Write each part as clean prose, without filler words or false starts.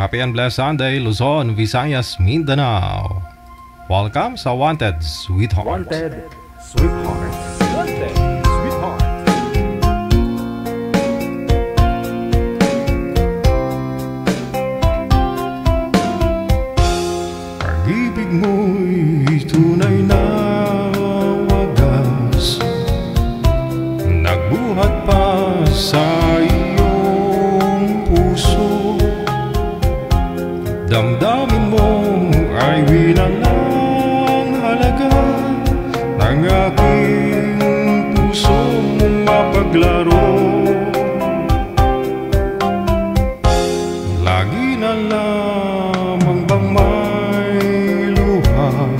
Happy and blessed Sunday, Luzon, Visayas, Mindanao. Welcome sa Wanted Sweethearts. Wanted Sweethearts. Wanted Sweethearts. Pag-ibig mo'y tunay na wagas, nagbuhat pa sa iyong puso. Damdamin mo ay winalang halaga ng aking pusong mapaglaro. Lagi na lamang bang may luha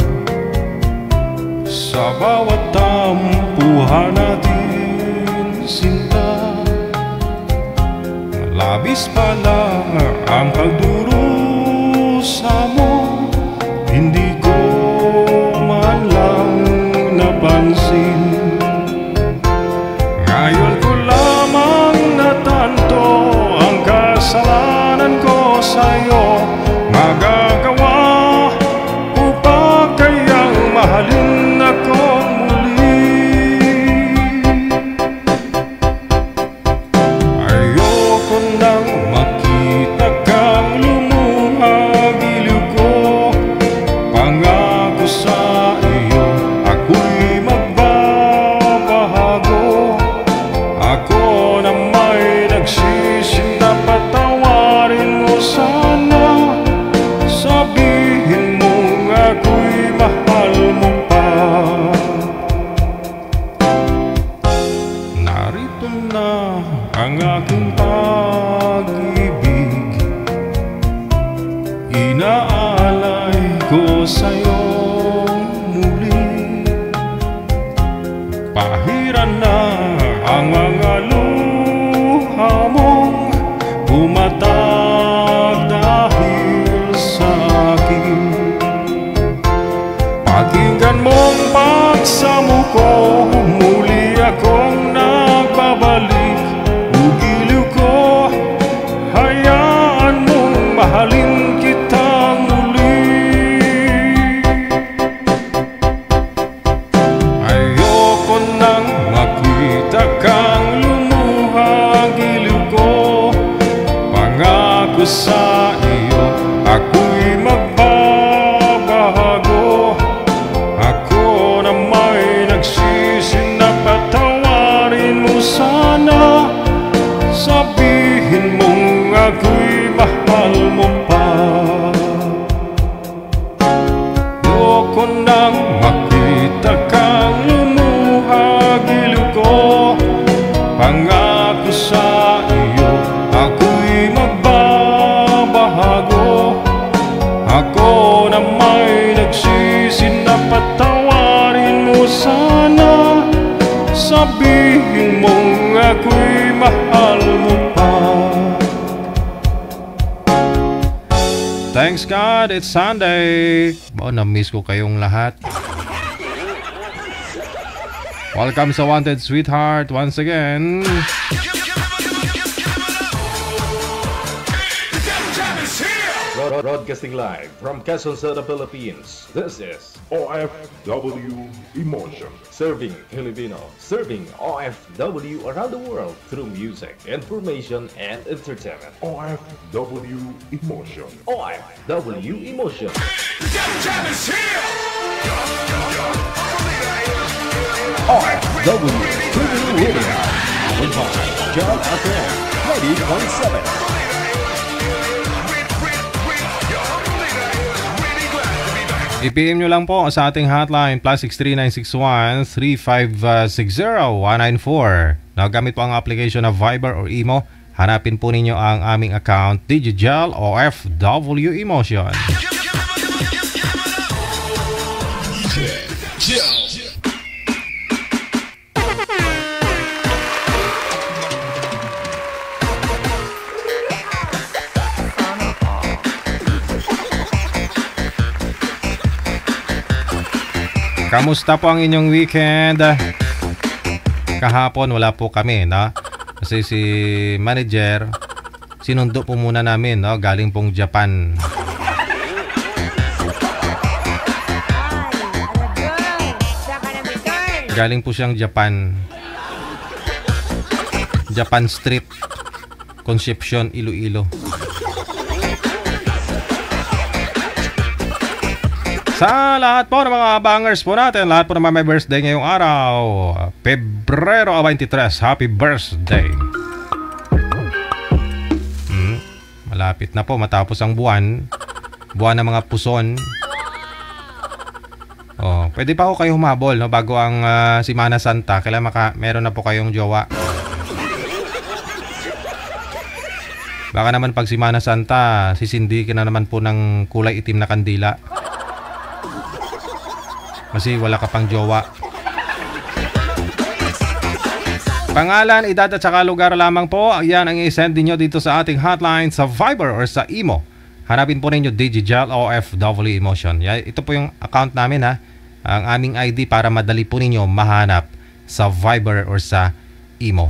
sa bawat tampuhan natin, sinta? Labis pala ang pagdurusa mo, hindi ko man lang napansin. Ngayon ko lamang natanto ang kasalanan ko sa'yo. Magagawa ko pa kayang mahalin akong muli? Ayoko nang makita kang lumuha, giliw ko. Pangako sa iyo, ako'y magbabago. Ako na may nagsisi na patawarin mo sana. Sabihin mong ako'y mahal mo pa. Narito na ang aking pag-ibig, inaalay ko sa'yo muli. Pahiran na ang mga luha mong bumatag dahil sa akin. Pakinggan mong pagsamuko, muli akong nagbabalik. Ugiliw ko, hayaan mong mahalin kita muli. Ayoko nang makita kang lumuha, giliw ko. Pangako sa iyo, ako'y magbabago. Ako na may nagsisi na patawarin mo sana. Sabihin mong ako'y mahal mo pa. Ayoko nang makita kang lumuha, giliw ko. Pangako sa iyo, ako'y magbabago. Ako na may nagsisi na patawarin mo sana. Sabihin mong ako'y mahal mo pa. Thanks God, it's Sunday. Na-miss ko kayong lahat. Welcome sa Wanted Sweetheart once again. Broadcasting live from Quezon City, Philippines. This is OFW Emotion. Serving Filipino, serving OFW around the world through music, information, and entertainment. OFW Emotion. OFW Emotion. OFW Radio. With John FM 90.7. I-PM nyo lang po sa ating hotline +63961-3560-194. Nagamit po ang application na Viber or Imo. Hanapin po ninyo ang aming account Digijal OFW Emotion. Kamusta po ang inyong weekend? Kahapon wala po kami, no? Kasi si manager sinundo po muna namin, no? Galing pong Japan. Galing po siyang Japan. Japan Street, Concepcion, Iloilo. Sa lahat po ng mga bangers po natin, lahat po naman may birthday ngayong araw, Pebrero 23, happy birthday. Malapit na po matapos ang buwan ng mga puson. Oh, pwede pa ako kayo humabol, no, bago ang Semana Santa. Kailangan meron na po kayong jowa. Baka naman pag Semana Santa, sisindikin na naman po ng kulay itim na kandila. Kasi wala ka pang jowa. Pangalan, edad at saka lugar lamang po. Yan ang i-send niyo dito sa ating hotline sa Viber or sa Imo. Hanapin po ninyo DJJal OFW Emotion. Ito po yung account namin, ha. Ang aming ID para madali po ninyo mahanap sa Viber or sa Imo.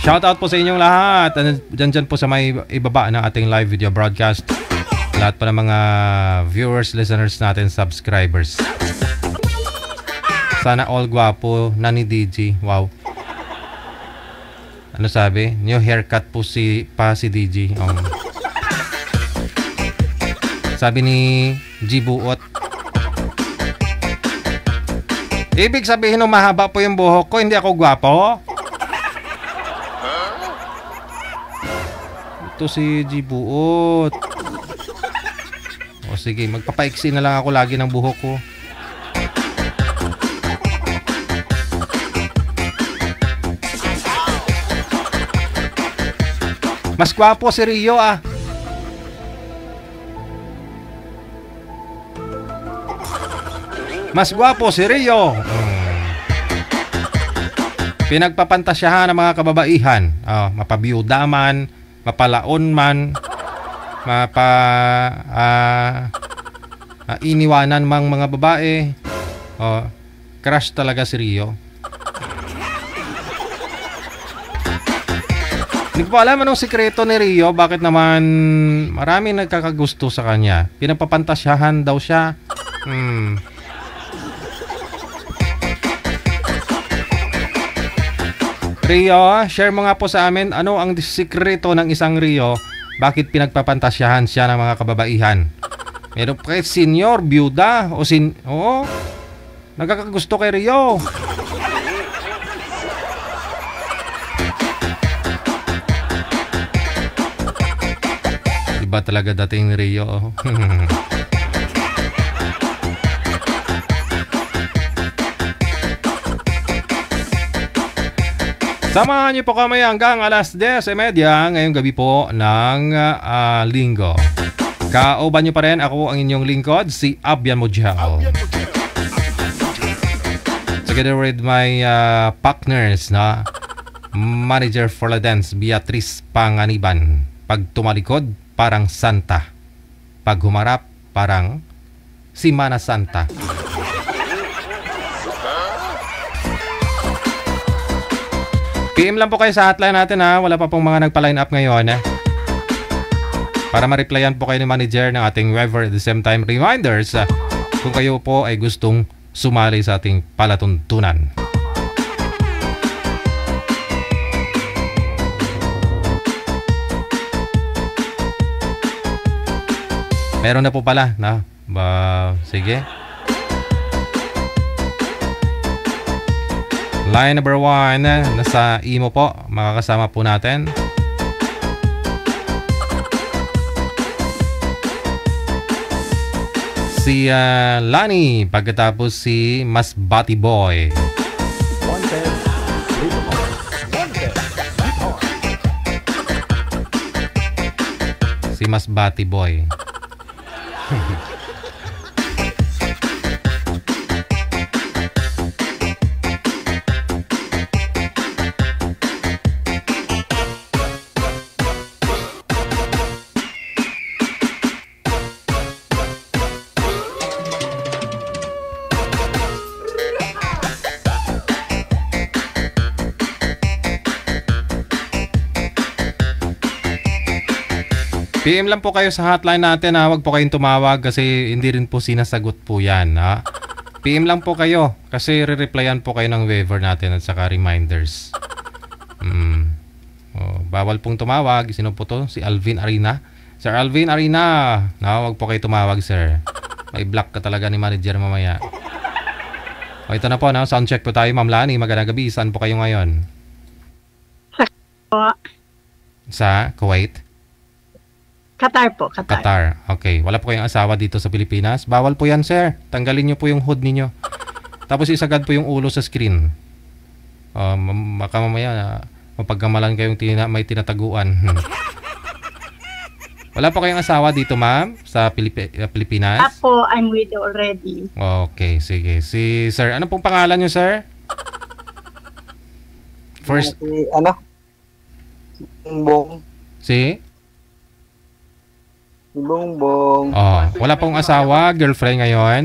Shoutout po sa inyong lahat. Dyan po sa may ibaba ng ating live video broadcast. Lahat po ng mga viewers, listeners natin, subscribers. Sana all gwapo na ni DJ. Wow. Ano sabi? New haircut po si DJ. Sabi ni G Buot. Ibig sabihin nung mahaba po yung buhok ko, hindi ako gwapo? Ito si G Buot. O sige, magpapaiksi na lang ako lagi ng buhok ko. Mas gwapo si Rio, ah. Mas gwapo si Rio. Pinagpapantasyahan ng mga kababaihan. Mapabiyuda man, mapalaon man, iniwanan mang mga babae. Crush talaga si Rio. Hindi ko alam anong sikreto ni Rio. Bakit naman maraming nagkakagusto sa kanya. Pinapapantasyahan daw siya. Rio, share mo nga po sa amin ano ang sikreto ng isang Rio. Bakit pinagpapantasyahan siya ng mga kababaihan? Meron pa kay senior, byuda, oo, nagkakagusto kay Rio. Iba talaga dating ni Rio. Samahan niyo po kami hanggang alas 10:30 ngayong gabi po ng linggo. Kauban niyo pa rin ako ang inyong lingkod, si Abyan Mojao. Together with my partners na Manager for the Dance, Beatrice Panganiban. Pag tumalikod, parang Santa. Pag humarap, parang Semana Santa. PM lang po kayo sa hotline natin, ha. Wala pa pong mga nagpa-line up ngayon, para ma-replyan po kayo ni manager ng ating Weber. At the same time, reminders kung kayo po ay gustong sumali sa ating palatuntunan. Meron na po pala na sige. Line number 1, nasa Imo po. Makakasama po natin. Si Lani, pagkatapos si Mas Bati Boy. Si Mas Bati Boy. PM lang po kayo sa hotline natin ha. Huwag po kayong tumawag kasi hindi rin po sinasagot po yan ha. PM lang po kayo kasi re-replyan po kayo ng waiver natin at saka reminders. Bawal pong tumawag. Sino po to? Si Alvin Arena. Sir Alvin Arena. Huwag po kayo tumawag sir. May block ka talaga ni manager mamaya. Ito na po, soundcheck po tayo, Ma'am Lani. Magandang gabi. Saan po kayo ngayon? Sa Kuwait? Qatar po, Qatar. Qatar. Okay. Wala po kayong asawa dito sa Pilipinas? Bawal po yan, sir. Tanggalin nyo po yung hood ninyo. Tapos isagad po yung ulo sa screen. Baka mamaya mapagkamalan kayong may tinataguan. Wala po kayong asawa dito, ma'am, sa Pilipinas? Ako, I'm with you already. Okay, sige. Si sir, ano pong pangalan nyo, sir? First, Si, ano? Bongbong. si? Si Bongbong. Wala pong asawa, girlfriend ngayon?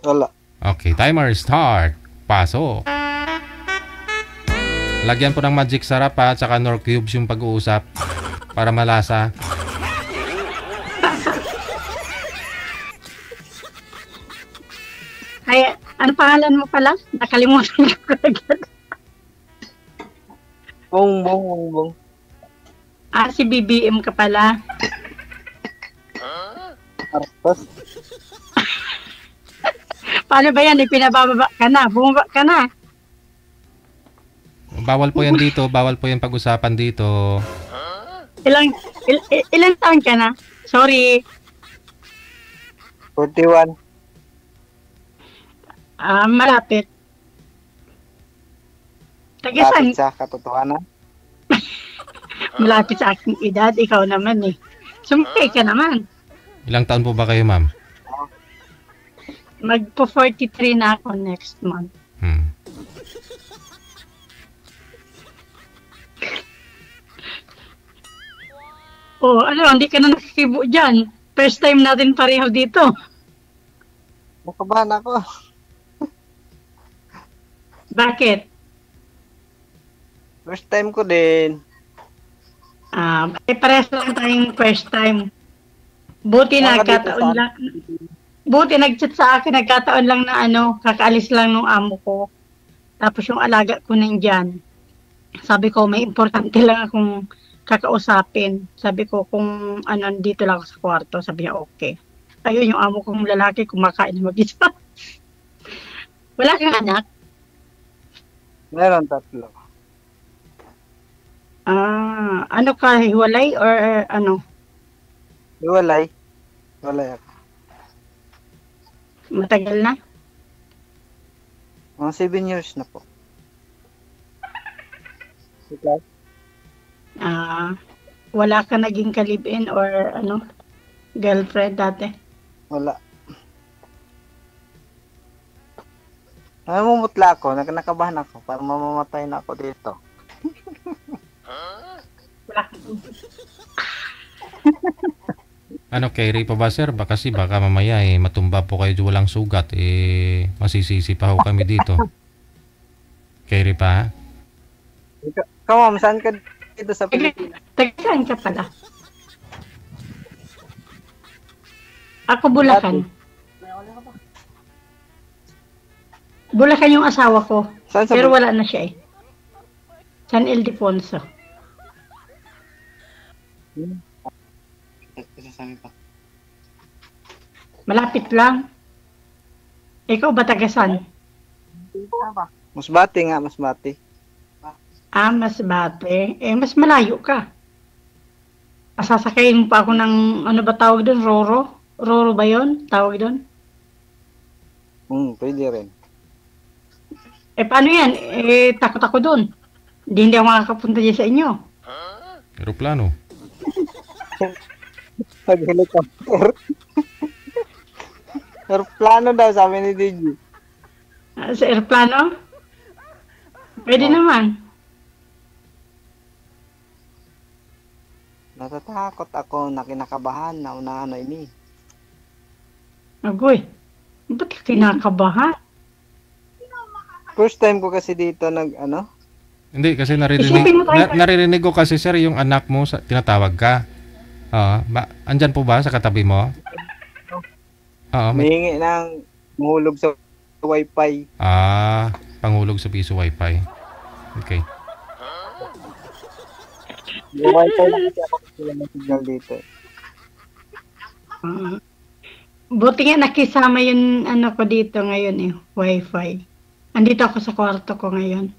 Wala. Okay, timer start. Pasok. Lagyan po ng magic sarap at saka nor cubes yung pag-uusap para malasa. Ay, ano pangalan mo pala? Nakalimutan ko agad. Bongbong. Si BBM ka pala. Arpas. Paano ba yan? Pinababa ka na. Bumaba ka na. Bawal po yan dito. Bawal po yan pag-usapan dito. Ilang taon ka na? Sorry. 41. Malapit. Tagasan, Lapit sa katotohanan. malapit sa aking edad. Ikaw naman eh. Sumpay ka naman. Ilang taon po ba kayo, ma'am? Magpo 43 na ako next month. Hindi ka na nakikibo dyan. First time natin pareho dito. Nakabahan ako. Bakit? First time ko din. Parehas lang tayong first time. Buti Mga nagkataon dito sa- lang. Buti nag-chat sa akin, nagkataon lang na kakaalis lang nung amo ko. Tapos yung alaga ko nandyan. Sabi ko, may importante lang akong kakausapin. Sabi ko, kung dito lang ako sa kwarto, sabi niya, okay. Ayun, yung amo kong lalaki, kumakain na mag-isa. Wala kang anak? Meron 3. Ano ka, hiwalay or ano? Walay. Walay ako. Matagal na? Mga 7 years na po. Okay. Wala ka naging ka-live-in or girlfriend dati? Wala. Namumutla ako. Nakabahan ako. Parang mamamatay na ako dito. Wala. Carry pa ba, sir? Baka mamaya matumba po kayo walang sugat. Masisisi pa ho kami dito. Carry pa? Ikaw, ma'am, saan ka dito sa Pilipinas? Tagaan ka pala. Ako Bulacan. Bulacan yung asawa ko. Saan sa Pero wala na siya eh. San Ildefonso. Malapit lang. Ikaw ba tagasan? Masbate nga, Masbate. Masbate. Mas malayo ka. Sasakayin mo pa ako ng, ba tawag doon? Roro? Roro ba yun? Tawag doon? Pwede rin. Paano yan? Takot ako doon. Hindi ako makakapunta dyan sa inyo. Aeroplano. Pag-helicopter. Aeroplano daw, sabi ni DJ. Sa aeroplano? Pwede naman. Natatakot ako na kinakabahan na una ini. Agoy, ba't ka kinakabahan? First time ko kasi dito Hindi, kasi Isipin mo tayo. naririnig ko kasi sir yung anak mo tinatawag ka. Andyan po ba sa katabi mo? Oo. Humihingi ng mahulog sa wifi. Panghulog sa piso wifi. Okay. Yung wifi lang kasi ako sila ng signal dito. Buti nga nakisama yung ano ko dito ngayon wifi. Andito ako sa kwarto ko ngayon.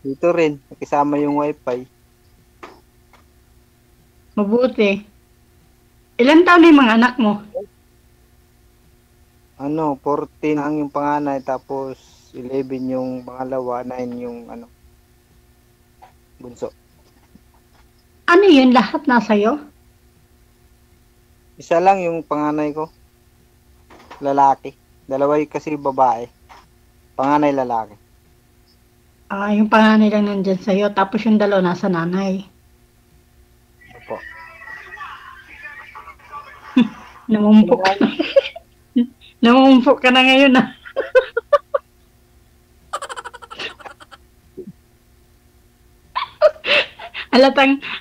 Dito rin, nakisama yung wifi. Mabuti. Ilan taon na yung mga anak mo? 14 ang yung panganay, tapos 11 yung pangalawa, 9 yung bunso. Ano yun? Lahat nasa'yo? Isa lang yung panganay ko. Lalaki. Dalawa kasi babae. Panganay lalaki. Yung panganay lang nandyan sa'yo, tapos yung dalawa nasa nanay. Opo. Namumpok ka na. Namumpok ka na ngayon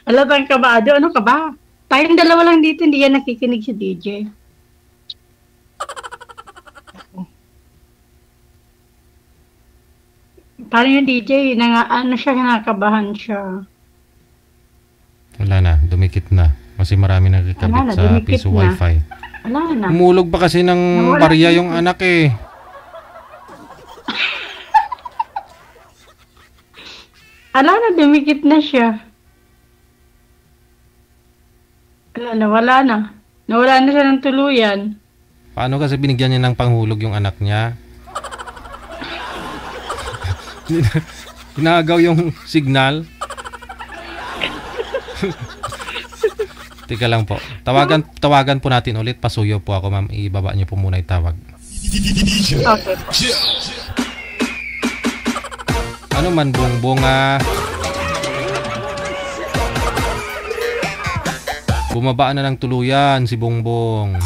Alatang kabado. Ano ka ba? Tayong dalawa lang dito, hindi yan nakikinig si DJ. Parang yung DJ, kinakabahan siya. Wala na, dumikit na. Kasi marami nakikabit sa piso wifi. Wala na. Umulog pa kasi ng barya yung anak eh. Dumikit na siya. Wala na. Nawala na siya ng tuluyan. Paano kasi binigyan niya ng panghulog yung anak niya? Ginagaw yung signal. Tika lang po. Tawagan po natin ulit. Pasuyo po ako, ma'am. Ibaba niyo po muna yung tawag. Okay. Ano man bunga? Bumaba na ng tuluyan si Bongbong.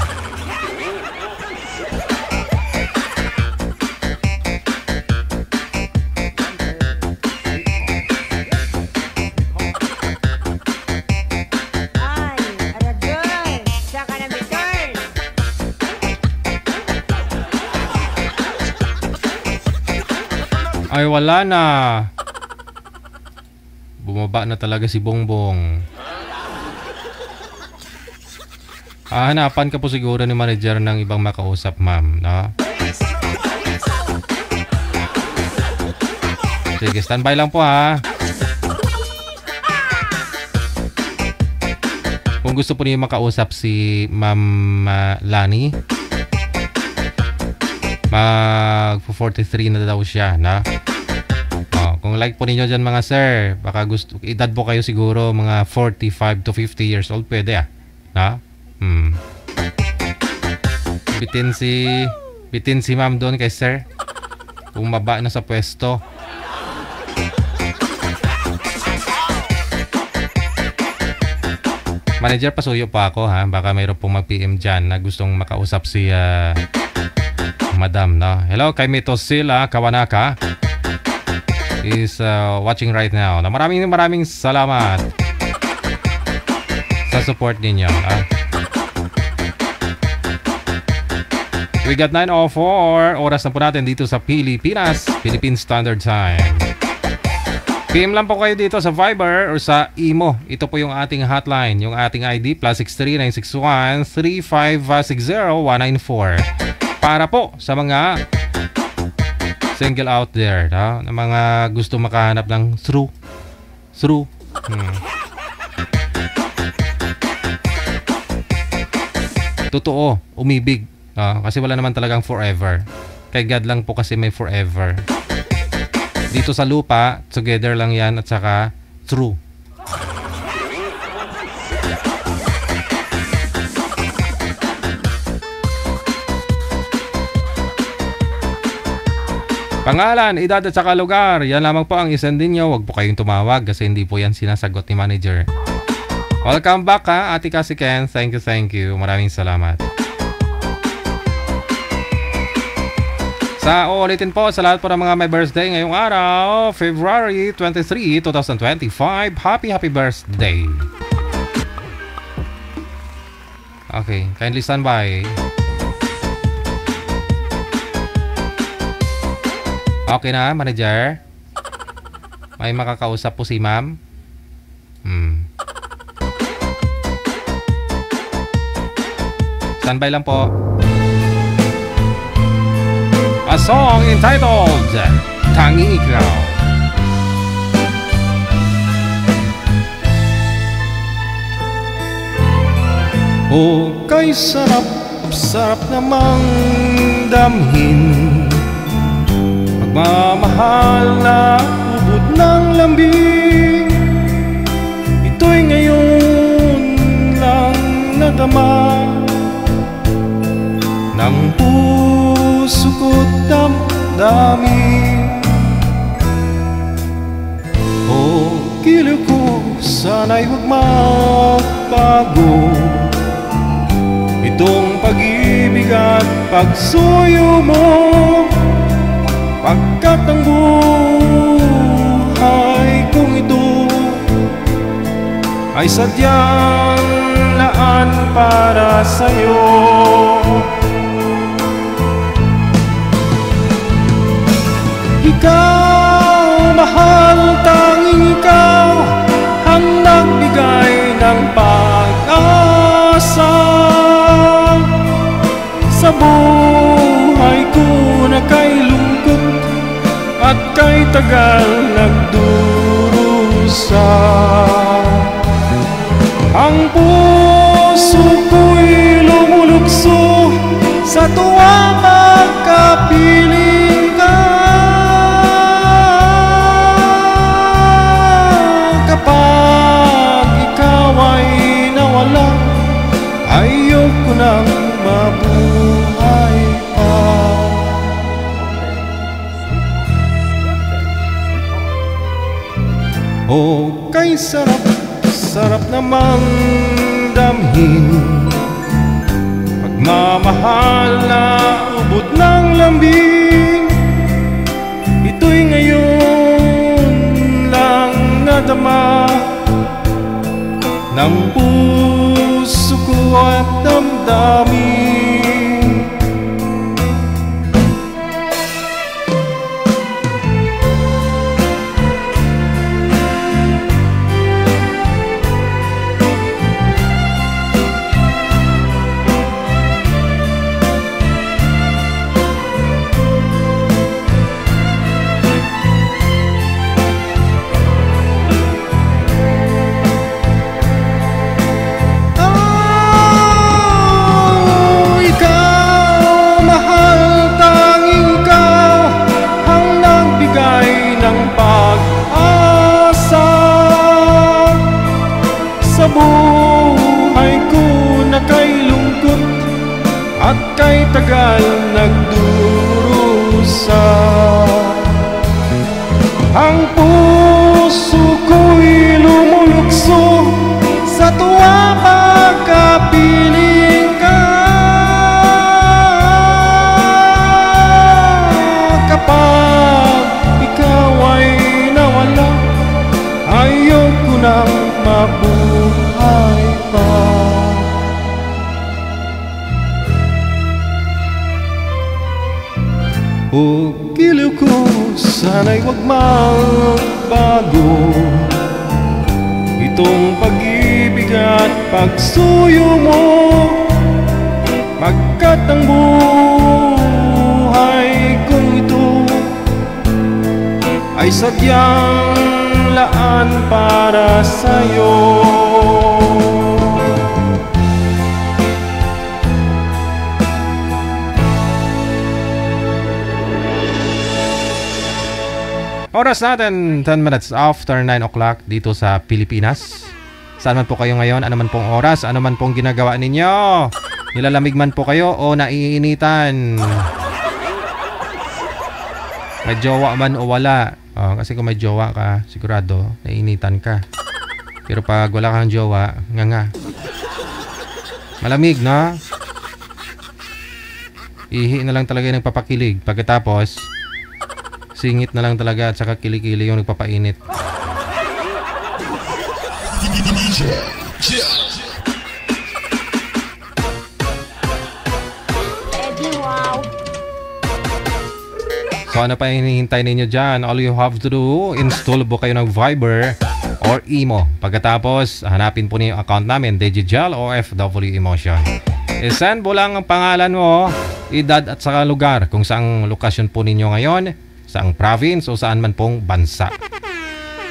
Ay, wala na. Bumaba na talaga si Bongbong. Hanapan ka po siguro ni manager ng ibang makausap, ma'am, no? Sige, standby lang po, ha. Kung gusto po niyo makausap si Ma'am Lani, mag-43 na daw siya, na? Kung like po ninyo dyan mga sir, baka gusto, edad po kayo siguro mga 45 to 50 years old, pwede na? Bitin si ma'am doon kay sir. Bumaba na sa pwesto. Manager, pasuyo pa ako, ha? Baka mayroon pong mag-PM dyan na gustong makausap si Madam, no? Hello, kay Mitosil Kawanaka is watching right now. Na maraming salamat sa support ninyo. We got 9:04. Oras na po natin dito sa Pilipinas, Philippine Standard Time. PM lang po kayo dito sa Viber or sa Imo. Ito po yung ating hotline. Yung ating ID +63 961 3560 194. Para po sa mga single out there, no? Na mga gusto makahanap ng through. Totoo, umibig. Kasi wala naman talagang forever. Kay God lang po kasi may forever. Dito sa lupa, together lang yan at saka true. Pangalan, edad at saka lugar. Yan lamang po ang isend ninyo. Huwag po kayong tumawag kasi hindi po yan sinasagot ni manager. Welcome back, Ate Cassie Ken. Thank you. Maraming salamat. Uulitin po sa lahat po ng mga may birthday ngayong araw, February 23, 2025. Happy birthday. Okay, kindly stand by. Okay na, manager? May makakausap po si ma'am? Standby lang po. A song entitled Tangi Ikaw. Oh, kay sarap namang damhin, pagmamahal na ubod ng lambing. Ito'y ngayon lang nadama ng puso ko't damdamin. Oh, giliw ko, sana'y huwag magbago itong pag-ibig at pagsuyo mo, pagkat ang buhay kong ito ay sadyang laan para sa'yo. Ikaw, mahal, tanging ikaw ang nagbigay ng pag-asa sa buhay ko na kay lungkot at kay tagal nagdurusa. Ang puso ko'y lumulukso sa tuwa magkapiling ka. Kapag ikaw ay nawala, ayoko nang mabuhay pa. Oh, kay sarap namang damhin, pagmamahal na ubod ng lambing. Ito'y ngayon lang nadama ng puso ko at damdamin. Buhay ko na kay lungkot at kay tagal nagdurusa. Ang puso ko'y lumulukso sa tuwa pagkapiling ka. Kapag ikaw ay nawala, ayoko nang mabuhay pa. O giliw ko, sana'y huwag magbago itong pag-ibig at pagsuyo mo, pagkat ang buhay kong ito ay sadyang laan para sa'yo. Oras natin 10 minutes after 9 o'clock dito sa Pilipinas. Saan man po kayo ngayon, ano man pong oras, ano man pong ginagawa ninyo, nilalamig man po kayo o naiinitan, may jowa man o wala. Kasi kung may jowa ka, sigurado naiinitan ka. Pero pag wala kang jowa, nga malamig, no? Ihi na lang talaga yung nagpapakilig. Pagkatapos, singit na lang talaga at saka kilikili yung nagpapainit. So ano pa hinihintay ninyo dyan? All you have to do, install po kayo ng Viber or Imo. Pagkatapos, hanapin po niyo yung account namin, Digijal OFW Emotion. I-send mo lang ang pangalan mo, edad at saka lugar kung saang lokasyon po ninyo ngayon, saang province o saan man pong bansa.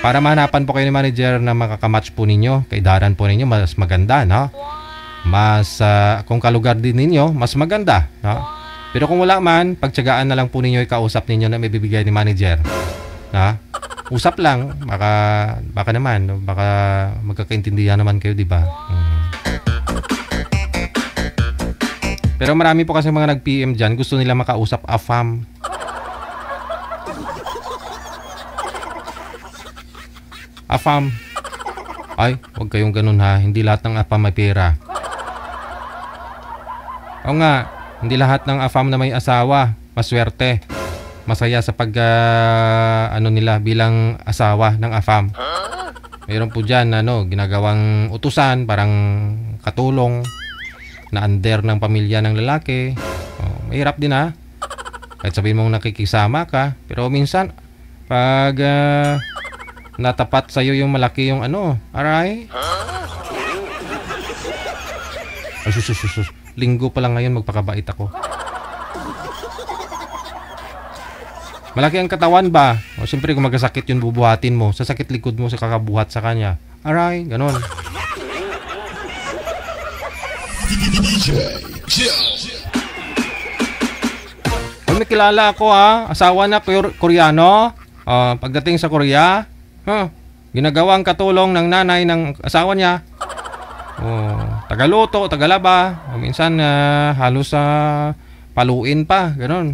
Para mahanapan po kayo ni manager na makakamatch po ninyo, kaidaran po ninyo mas maganda, no? Mas, kung kalugar din ninyo, mas maganda, no? Pero kung wala man, pagtsagaan na lang po ninyo ikausap ninyo na may bibigay ni manager. Ha? Usap lang, baka naman, baka magkakaintindihan naman kayo, di ba? Pero marami po kasi mga nag-PM dyan, gusto nila makausap AFAM. AFAM. Ay, huwag kayong ganun ha, hindi lahat ng AFAM may pera. O nga, hindi lahat ng AFAM na may asawa maswerte, masaya sa ano nila bilang asawa ng AFAM. Mayroon po dyan ginagawang utusan, parang katulong na under ng pamilya ng lalaki. Mahirap din ha, kahit sabihin mong nakikisama ka, pero minsan pag natapat sa'yo yung malaki yung aray. Ay, sus. Linggo pa lang ngayon, magpakabait ako. Malaki ang katawan ba? O siyempre kung magkasakit yun, bubuhatin mo. Sa sakit likod mo, sa kakabuhat sa kanya. Aray, ganon. May kilala ako ha. Asawa na Koreano. Pagdating sa Korea, ginagawang katulong ng nanay ng asawa niya. Tagaluto, tagalaba, minsan halos paluin pa, gano'n.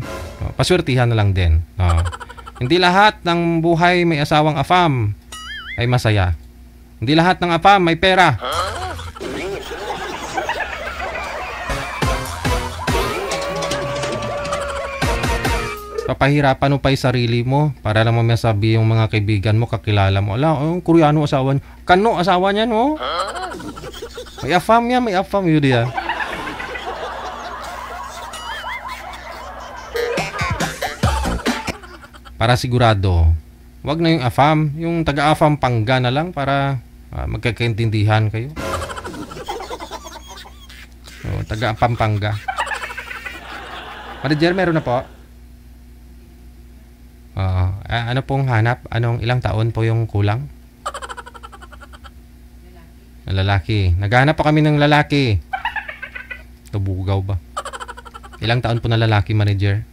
Paswertihan na lang din. Hindi lahat ng buhay may asawang AFAM ay masaya. Hindi lahat ng AFAM may pera. Papahirapan mo pa yung sarili mo para lang masabi yung mga kaibigan mo, kakilala mo. Koreano asawa niya. Kano asawa niya, no? May AFAM yan, may AFAM yun diya. Para sigurado, wag na yung AFAM, yung taga-AFAM Pangga na lang para magkakaintindihan kayo. Taga-AFAM Pangga. Manager, meron na po? Ano pong hanap? Ilang taon po yung kulang? Lalaki. Naghahanap pa kami ng lalaki. Tubugaw ba? Ilang taon po na lalaki, manager?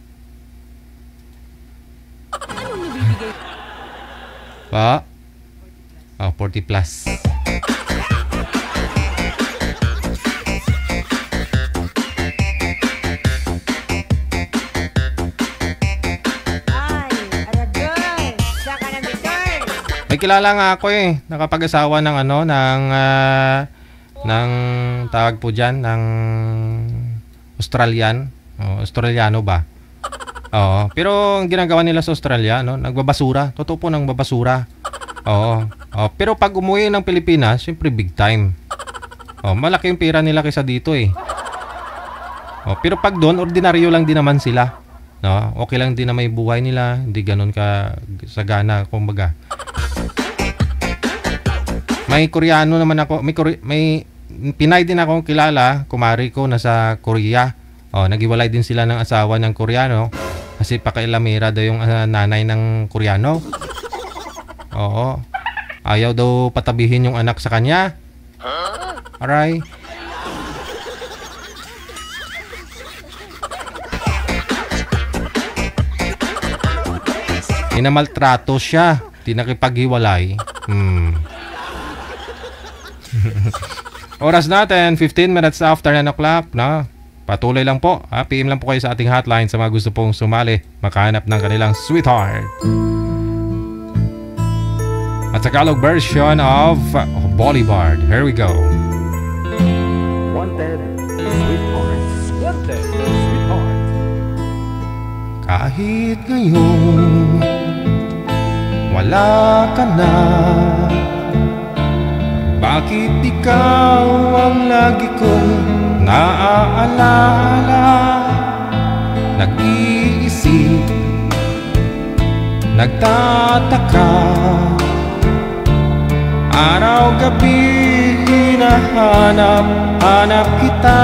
Pa? 40 plus. May kilala nga ako nakapag-asawa ng ng tawag po diyan ng Australiano ba? Pero ang ginagawa nila sa Australia, nagbabasura. Totoo po nang babasura. Pero pag umuwi ng Pilipinas, siyempre big time. Malaki yung pera nila kaysa dito pero pag doon, ordinaryo lang din naman sila. Okay lang din na may buhay nila, hindi ganoon ka sagana kumbaga. May Koreano naman ako, may Pinay din akong kilala, kumari ko nasa Korea. Naghiwalay din sila ng asawa ng Koreano kasi pakailamera daw yung nanay ng Koreano. Ayaw daw patabihin yung anak sa kanya. Aray. Minamaltrato siya, di nakipaghiwalay. Oras natin, 15 minutes after 9 o'clock, no? Patuloy lang po. PM lang po kayo sa ating hotline sa mga gusto pong sumali, makahanap ng kanilang sweetheart. At Tagalog version of Bolivard. Here we go. Wanted, sweetheart. Wanted, sweetheart. Kahit ngayon wala ka na, bakit ikaw ang lagi kong naaalala? Nag-iisip, nagtataka, araw-gabi hinahanap kita.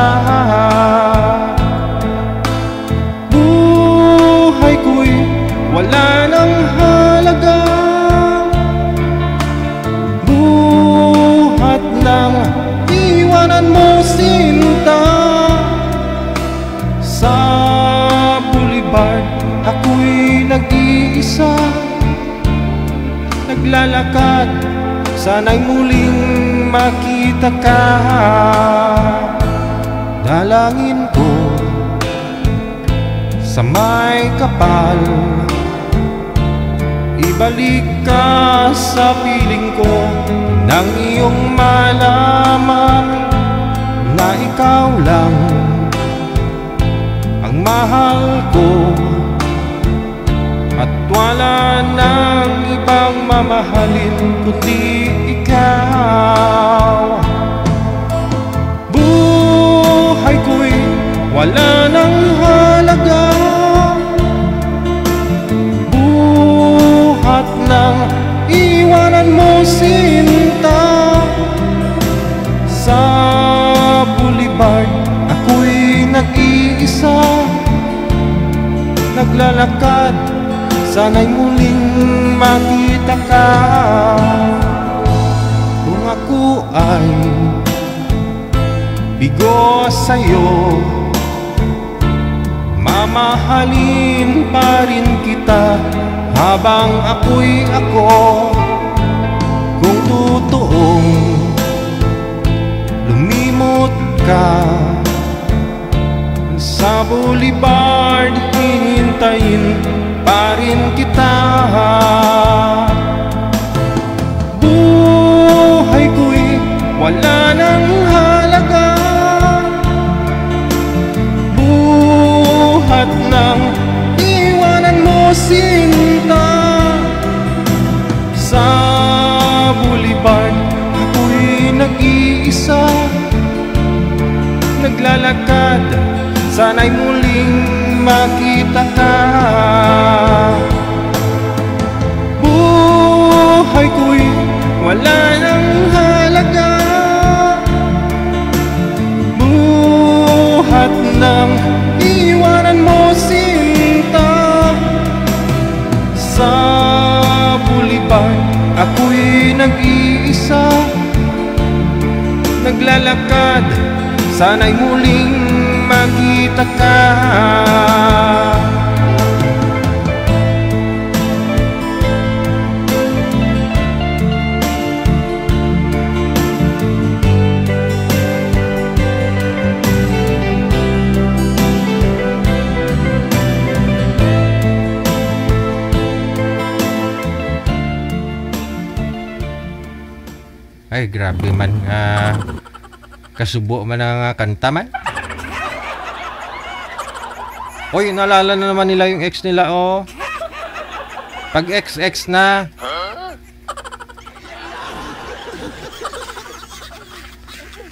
Buhay ko'y wala nang halaga, buhat lang iwanan mo sinta. Sa boulevard ako'y nag-iisa, naglalakad, sana'y muling makita ka. Dalangin ko sa may kapal, ibalik ka sa piling ko, nang iyong malaman na ikaw lang ang mahal ko, at wala nang ibang mamahalin kundi ikaw. Buhay ko'y wala nang halaga, buhat nang iwanan mo sinta. Sa boulevard ako'y nag-iisa, naglalakad, sana'y muling makita ka. Kung ako ay bigo sa'yo, mamahalin pa rin kita habang ako'y ako. Kung totoong lumimot ka sa boulevard, hihintayin pa rin kita. Buhay ko'y wala nang halaga, buhat nang iwanan mo sinta. Sa boulevard ako'y nag-iisa, naglalakad, sana'y muling makita ka. Buhay ko'y wala nang halaga, buhat nang iwanan mo sinta. Sa boulevard ako'y nag-iisa, naglalakad, sana'y muling makita ka. Ay, grabe man. Kasubo man ang kanta man. Oy, naalala na naman nila yung ex nila, oh. Pag ex na.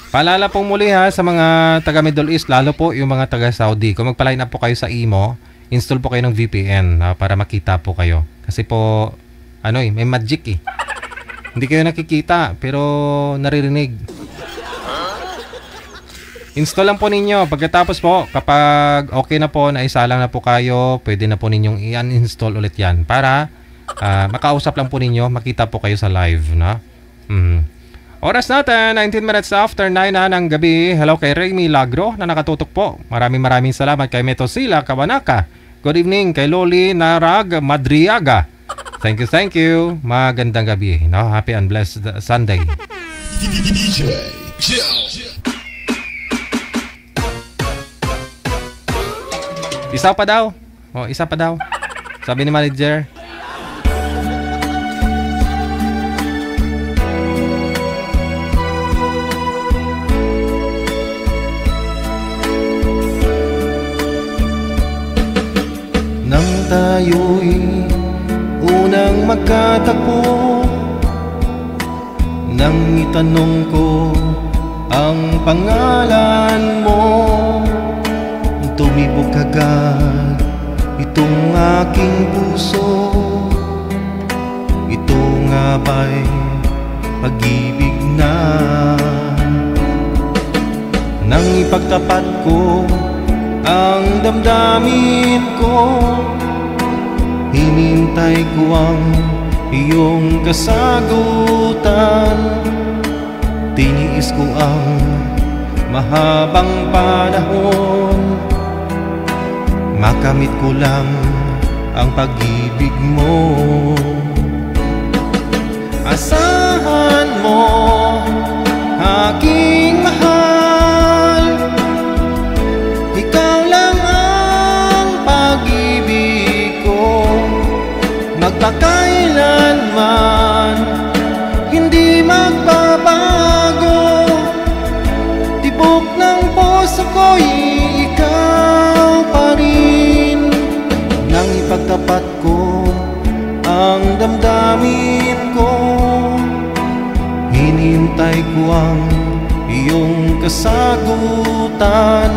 Paalala pong muli ha sa mga taga Middle East, lalo po yung mga taga Saudi. Kung magpa-line up po kayo sa Imo, install po kayo ng VPN para makita po kayo. Kasi po, may magic eh. Hindi kayo nakikita, pero naririnig. Install lang po ninyo. Pagkatapos po, kapag okay na po, naisalang na po kayo, pwede na po ninyong i-uninstall ulit yan para makausap lang po ninyo, makita po kayo sa live, no? Oras natin, 19 minutes after 9 na ng gabi. Hello kay Ray Milagro na nakatutok po. Maraming salamat kay Metosila Kabanaka. Good evening kay Loli Narag Madriaga. Thank you. Magandang gabi, no? Happy and blessed Sunday. Isa pa daw. Isa pa daw. Sabi ni manager. Nang nagkatagpo nang itanong ko ang pangalan mo. Tumibok agad itong aking puso. Ito nga ba'y pag-ibig na? Nang ipagtapat ko ang damdamin ko, hinintay ko ang iyong kasagutan. Tiniis ko ang mahabang panahon, makamit ko lang ang pag-ibig mo. Asahan mo, aking mahal, ikaw lang ang pag-ibig ko. Magpakailanman hindi magbabago. Tibok ng puso ko'y ikaw pa rin. Nang ipagtapat ko ang damdamin ko, hinintay ko ang iyong kasagutan.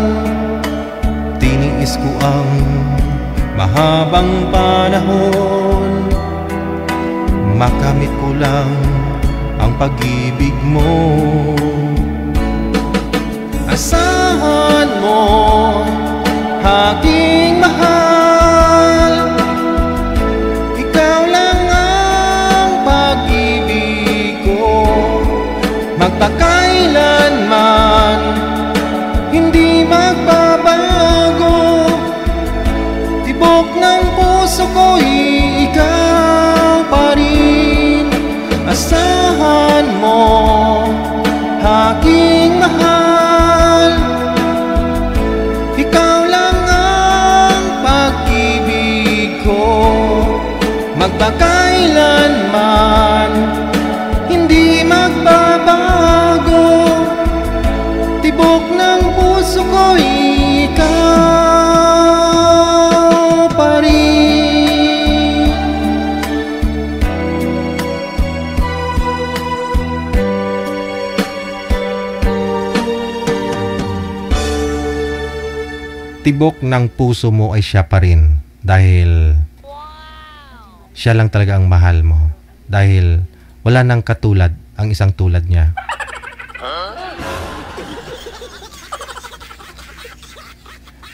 Tiniis ko ang mahabang panahon, makamit ko lang ang pag-ibig mo. Asahan mo, aking mahal, ikaw lang ang pag-ibig ko. Magpakailanman hindi magbabago. Tibok ng puso ko'y ikaw pa rin. Asahan mo, aking mahal, ikaw lang ang pag-ibig ko. Magpakailanman hindi magbabago. Tibok ng puso ko'y ikaw pa rin. Tibok ng puso mo ay siya pa rin dahil siya lang talaga ang mahal mo. Dahil wala nang katulad ang isang tulad niya.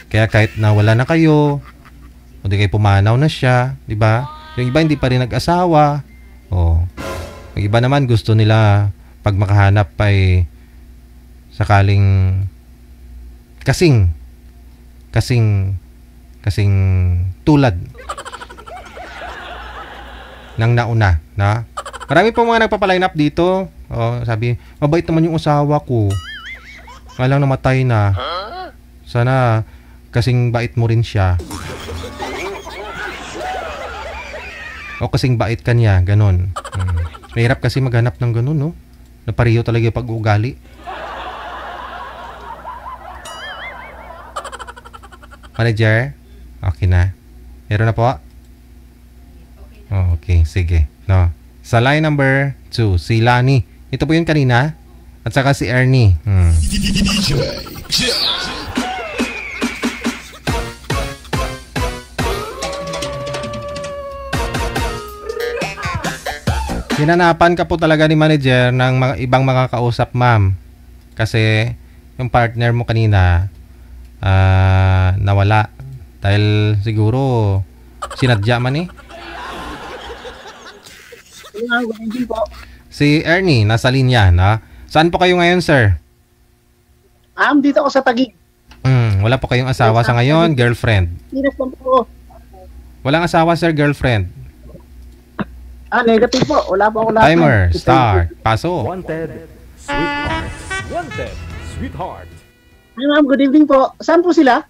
Kaya kahit na wala na kayo, o di kayo pumanaw na siya, di ba? Yung iba hindi pa rin nag-asawa. O, yung iba naman gusto nila pag makahanap ay sakaling kasing tulad ng nauna, na? Marami po mga nagpapaline up dito. Oh, sabi, mabait naman yung asawa ko. Nga lang namatay na. Sana kasing bait mo rin siya. O kasing bait ka niya, ganon. Mahirap kasi maghanap ng ganon, no? Napariyo talaga yung pag-uugali. Manager? Okay na. Meron na po? Oh, okay, sige. No. Sa line number 2, si Lani. Ito po yun kanina. At saka si Ernie. Hinanapan ka po talaga ni manager ng mga ibang mga kausap, ma'am. Kasi yung partner mo kanina nawala. Dahil siguro sinadya man eh. Si Ernie, nasa linya, na? Saan po kayo ngayon, sir? Dito ako sa Taguig. Wala po kayong asawa sa ngayon, girlfriend? Pinas lang po. Walang asawa, sir, girlfriend? Negative po. Wala po ako lahat. Timer, start, paso. Wanted, sweetheart. Wanted, sweetheart. Hi ma'am, good evening po. Saan po sila?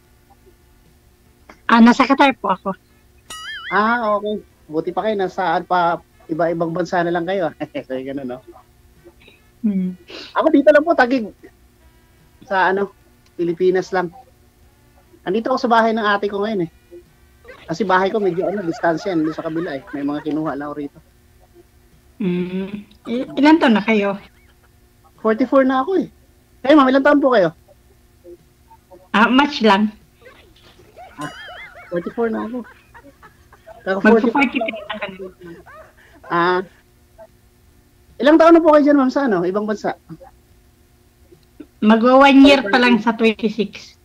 Nasa Qatar po ako. Okay. Buti pa kayo. Nasaan pa? Iba-ibang bansa na lang kayo. Kaya gano'n, no? Ako dito lang po, Taguig. Sa Pilipinas lang. Andito ako sa bahay ng ate ko ngayon eh. Kasi bahay ko medyo distansya yan, sa kabila eh. May mga kinuha lang ako rito. Ilan taon na kayo? 44 na ako eh. Kayo ma'am, ilang taon po kayo? Match lang. 44 na ako. Magpo-43 na kanina. Ilang taon na po kayo dyan ma'am sa ano? Ibang bansa? Magwa 1 year pa lang sa 26.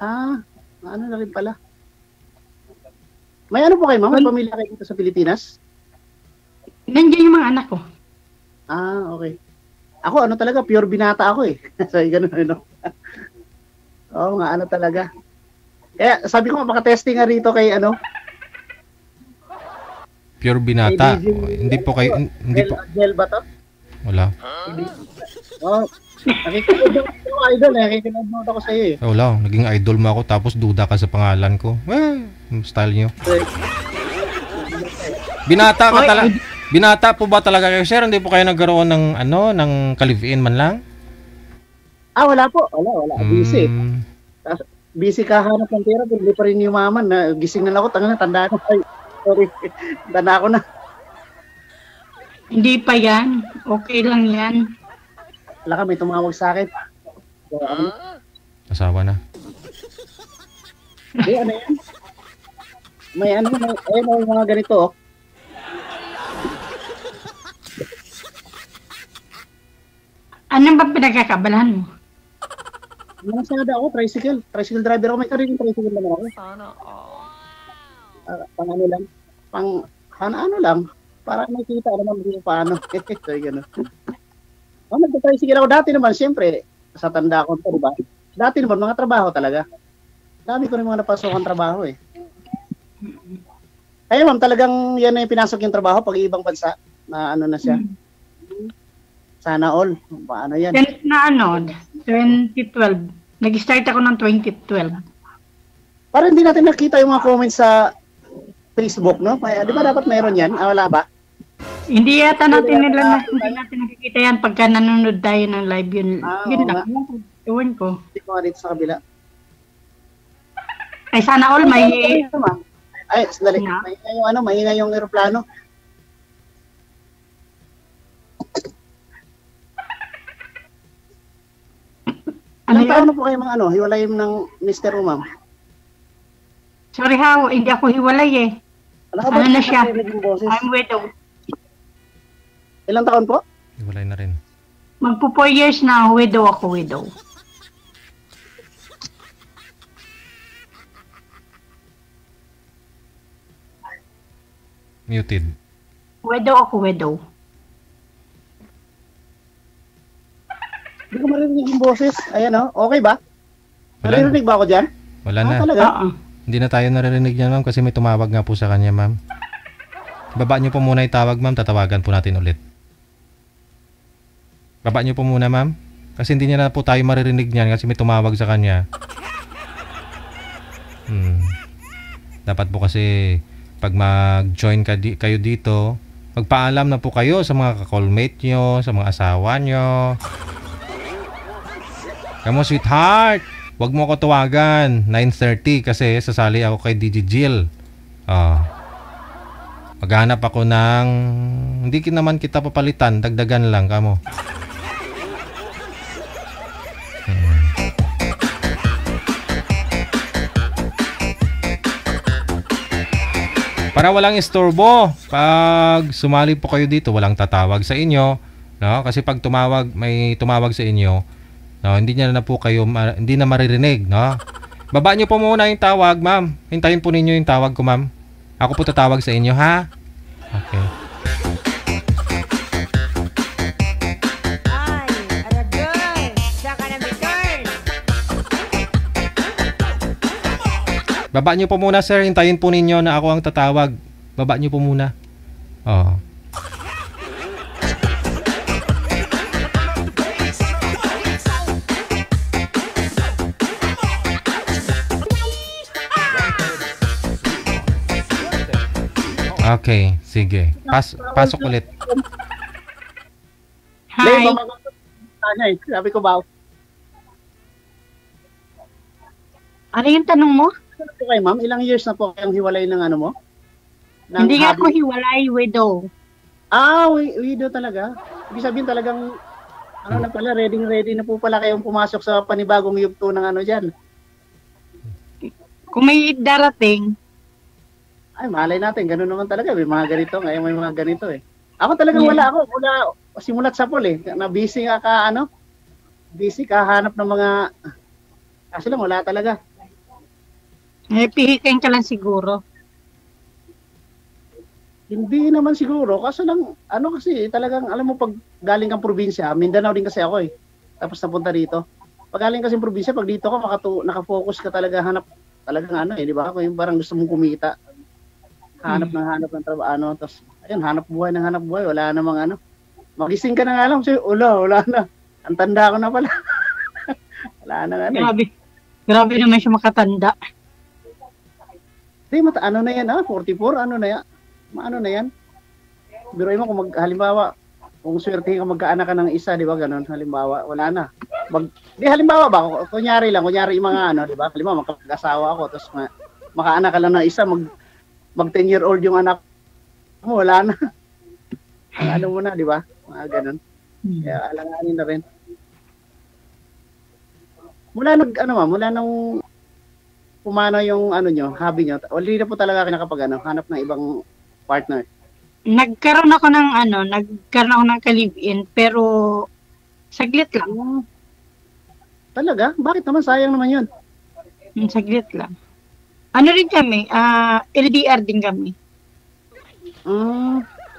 Ano na rin pala. May ano po kayo ma'am? May pamilya kayo dito sa Pilipinas? Nandiyan yung mga anak ko. Okay. Ako ano talaga, pure binata ako eh. So, ganun ano. Oo nga, ano talaga. Kaya sabi ko maka-testing nga rito kay ano. Pure binata. Hindi po kayo, hindi po. Gel ba to? Wala. Nakikinood ako idol eh. Nakikinood ako sa iyo eh. Wala, naging idol mo ako tapos duda ka sa pangalan ko. Style nyo. Binata ka talaga. Binata po ba talaga kayo, sir? Hindi po kayo nagkaroon ng ng ka-live-in man lang? Wala po. Wala. Busy. Busy kahanap ng pera, hindi pa rin yumaman. Gising na ako, tanda ko. Sorry. Tanda ko na. Hindi pa yan. Okay lang yan. Wala ka, may tumawag sa akin. Asawa na. Ano yan? May mga ganito oh. Ano ba pinagkakabalahan mo? Nangasada ako, tricycle. Tricycle driver ako. May kariling tricycle naman ako. Ano lang. Ano lang. Para makita naman kung paano. So, gano'n. Nagta-tricycle ako dati naman. Siyempre, sa tanda ko pa, diba? Dati naman, mga trabaho talaga. Dami ko rin mga napasok ang trabaho eh. Kaya ma'am, talagang yan na yung pinasok yung trabaho pag ibang bansa na ano na siya. Sana all. Paano yan? Na 2012. Nag-start ako ng 2012. Parang hindi natin nakita yung mga comments sa Facebook, no? Di ba dapat mayroon yan? Wala ba? Hindi yata natin hindi natin nakikita yan pagka nanonood tayo ng live yun. Yun lang. Ewan ko. Hindi ko nga dito sa kabila. Ay, sana all may... Ay, sandali. Maingay yung aeroplano. Ilang taon na po kayo mga hiwalay ng Mr. Ma'am? Sorry ha, hindi ako hiwalay eh. Ano na siya? I'm widow. Ilang taon po? Hiwalay na rin. Magpo 4 years na, widow ako, widow. Muted. Widow ako, widow. Hindi ko marinig yung boses. Ayan okay ba? Naririnig ba ako dyan? Wala na. Talaga? Hindi na tayo naririnig niyan, ma'am, kasi may tumawag nga po sa kanya, ma'am. Baba niyo po muna yung tawag, ma'am. Tatawagan po natin ulit. Baba niyo po muna, ma'am. Kasi hindi niya na po tayo maririnig niyan kasi may tumawag sa kanya. Dapat po kasi pag mag-join kayo dito, magpaalam na po kayo sa mga ka-callmate nyo, sa mga asawa nyo. Kamu, sweetheart, wag mo ako tawagan 9:30 kasi sasali ako kay DJ Jill. Maghanap ako ng hindi naman kita papalitan, dagdagan lang kamo. Para walang istorbo, pag sumali po kayo dito, walang tatawag sa inyo, no? Kasi pag may tumawag sa inyo, no, hindi na po kayo hindi na maririnig, no? Baba niyo po muna yung tawag, ma'am. Hintayin po ninyo yung tawag ko, ma'am. Ako po tatawag sa inyo, ha? Okay. Baba niyo po muna, sir. Hintayin po ninyo na ako ang tatawag. Baba niyo po muna. Okay, sige. Pasok ulit. Hi. Sabi ko ba? Ano yung tanong mo? Okay, ma'am, ilang years na po kayong hiwalay ng ano mo? Hindi nga ako hiwalay, widow. Widow talaga. Ibig sabihin talagang, ano na pala, ready na po pala kayong pumasok sa panibagong yugto ng ano dyan. Kung may darating, Ay, malay natin, ganun naman talaga. May mga ganito, ngayon may mga ganito eh. Ako talagang wala simulat sa pool eh. Na busy ka hanap ng mga, kasi lang wala talaga. pihikan ka lang siguro. Hindi naman siguro, kasi lang, kasi talagang, alam mo, pag galing kang probinsya, Mindanao din kasi ako eh. Tapos napunta dito. Pag galing kasi probinsya, pag dito ka, nakafocus ka talaga, hanap, talagang di ba? Kung yung parang gusto mong kumita, hanap ng trabaho, tapos, ayun, hanap buhay, wala namang magising ka na nga lang, wala na. Ang tanda ko na pala. Wala na Grabe naman siya makatanda. Hindi, na yan, 44, ano na yan. Pero mo, kung halimbawa, kung swertihin ka magkaanak ka ng isa, di ba, ganun, halimbawa, wala na. Halimbawa ba, kunyari yung mga di ba, halimbawa, magkakasawa ako, tapos makaanak ka lang ng isa, mag 10-year-old yung anak mo, wala na. Mo na, di ba? Mga ganun. Kaya alanganin na rin. Mula nung pumano yung hobby nyo, already na po talaga kayo nakapag hanap ng ibang partner. Nagkaroon ako ng ka-live-in, pero saglit lang. Talaga? Bakit naman? Sayang naman yun. Saglit lang. Ano rin kami, LDR din kami.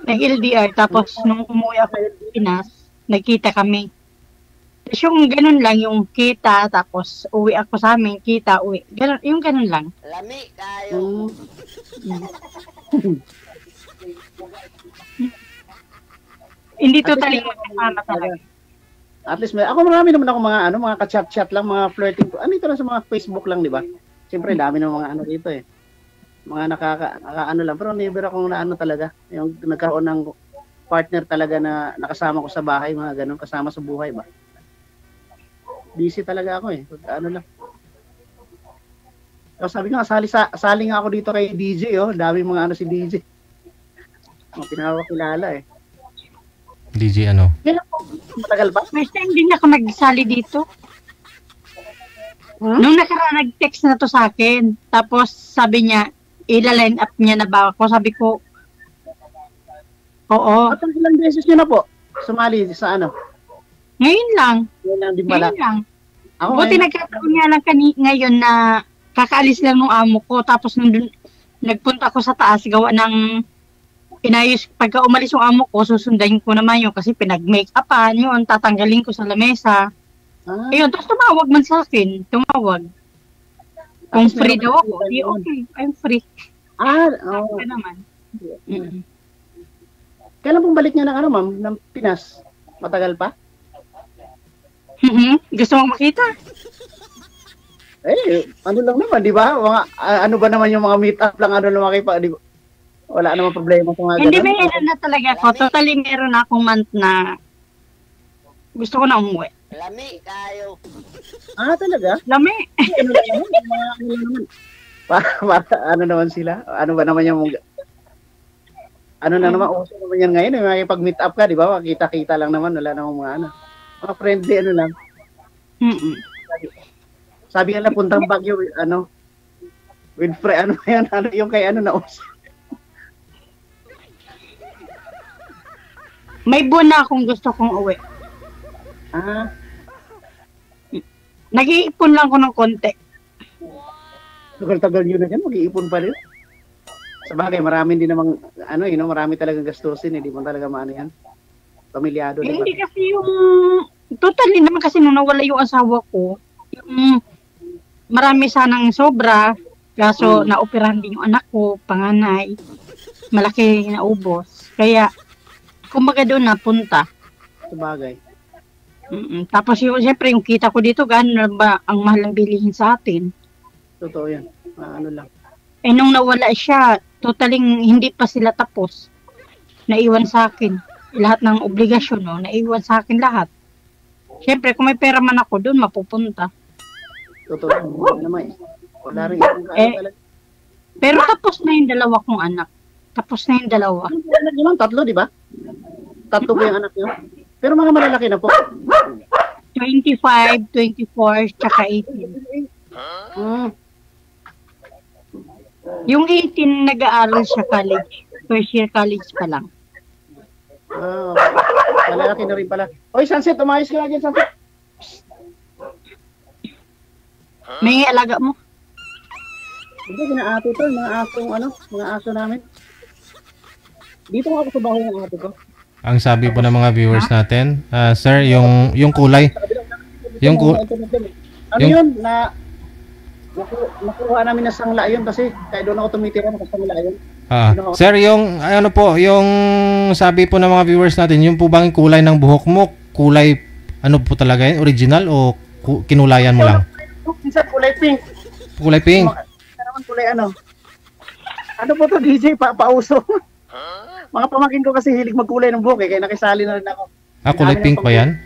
Nag-LDR, tapos nung umuwi ako sa Pinas, nagkita kami. Tapos yung ganun lang, yung kita, tapos uwi ako sa amin, kita, uwi. Yung ganun lang. Lami tayo. Hindi totally magkasama talaga. At least marami naman ako mga ka-chat-chat lang, mga flirting. Ito lang sa mga Facebook lang, di ba? Siyempre, dami ng mga dito eh. Mga nakaka lang. Pero never akong talaga. Yung nagkaroon ng partner talaga na nakasama ko sa bahay, mga ganun, kasama sa buhay ba? Busy talaga ako eh. Lang. So, sabi nga, sali nga ako dito kay DJ, Dami mga si DJ. Mga pinawakilala eh. DJ Matagal ba? First time din ako nagsali dito. Nung nakaraan, nag-text na to sa akin. Tapos sabi niya, ila-line up niya na ba ako? Sabi ko, oo. At ilang beses niyo na po sumali sa Ngayon lang. Ngayon lang. Buti nagkataon nga lang ngayon na kakaalis lang ng amo ko. Tapos nandun, nagpunta ako sa taas, gawa ng inayos. Pagka umalis yung amo ko, susundayin ko naman yun kasi pinag-make-upan yun, tatanggalin ko sa lamesa. Ayun, tapos tumawag man sa akin. Kung free daw ako, okay, I'm free. Oo. Naman. Kailan pong balik niya ng ma'am, ng Pinas? Matagal pa? Gusto mong makita? Lang naman, di ba? Mga, ba naman yung mga meet up lang, lang kayo di ba? Wala namang problema sa mga Hindi, may na talaga ako. Totally meron akong month na gusto ko na umuwi. Lami tayo. Talaga? Lami. Naman sila? Ano ba naman yung naman, uso naman yan ngayon, may pag-meet up ka, di ba? Kita-kita lang naman, wala namang mga friendly, lang. Sabi nga na, puntang Baguio, with friend, yung kay na uso. May buwan na akong gusto kong uwi. Nag-iipon lang ko ng konti. Tagal-tagal yun na yan, mag-iipon pa rin. Sa bagay, marami din namang, marami talagang gastusin, hindi mo talaga yan. Pamilyado. Hindi kasi yung, totally naman kasi nung nawala yung asawa ko, marami sanang sobra, kaso naoperahan din yung anak ko, panganay, malaki na ubos. Kaya, kumbaga doon napunta. Sa bagay. Tapos siyempre yung kita ko dito, gano'n ba ang mahal ng bilihin sa atin? Totoo yan. Lang. Nung nawala siya, totaling hindi pa sila tapos. Naiwan sa akin. Lahat ng obligasyon, naiwan sa akin lahat. Siyempre, kung may pera man ako, doon mapupunta. Totoo yan. Naman. Wala rin talaga. Pero tapos na yung dalawa kong anak. Tapos na yung dalawa. Tatlo, di ba? tatlo po yung anak niyo? Pero mga malalaki na po. 25, 24, tsaka 18. Hmm. Yung 18 nag-aaral sa college. First year college pa lang. Ah, okay. Malalaki na rin pala. Oy, Sunset, umayos ka na dyan, Sunset. May alaga mo? Hindi, ginaato to. Mga asong, mga aso namin. Dito ako sa bahay ng ate ko. Ang sabi po ng mga viewers natin, sir, yung kulay. Ano yun? Nakuha namin na sangla yun kasi kaya doon ako tumitira ng sangla yun. Sir, yung ano po, yung sabi po ng mga viewers natin, yung po bang kulay ng buhok mo, kulay ano po talaga yun? Original o kinulayan mo lang? Minsan kulay pink. Kulay pink. Kulay ano? Ano po to DJ? Pauso. Mga pamangkin ko kasi hilig magkulay ng buhok kaya nakisali na rin ako. Kulay pink ba yan?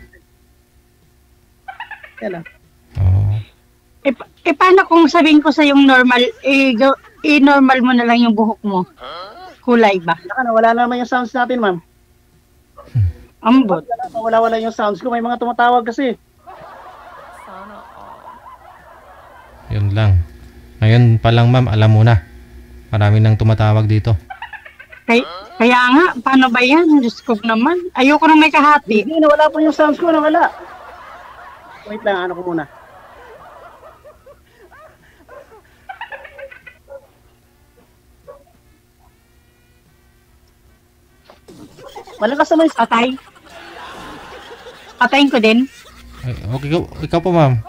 Yan paano kung sabihin ko sa yung normal, normal mo na lang yung buhok mo? Kulay ba? Wala na naman yung sounds natin, ma'am. Ambot. Wala yung sounds ko. May mga tumatawag kasi. Yun lang. Ngayon pa lang, ma'am, alam mo na. Marami nang tumatawag dito. Kaya nga, paano ba yan? Diyos ko naman. Ayoko nang may kahati. Hindi, nawala po yung sounds ko. Nawala. Wait lang, ano ko muna. Malakas naman yung patay. Patayin ko din. Ay, okay, ikaw po, ma'am.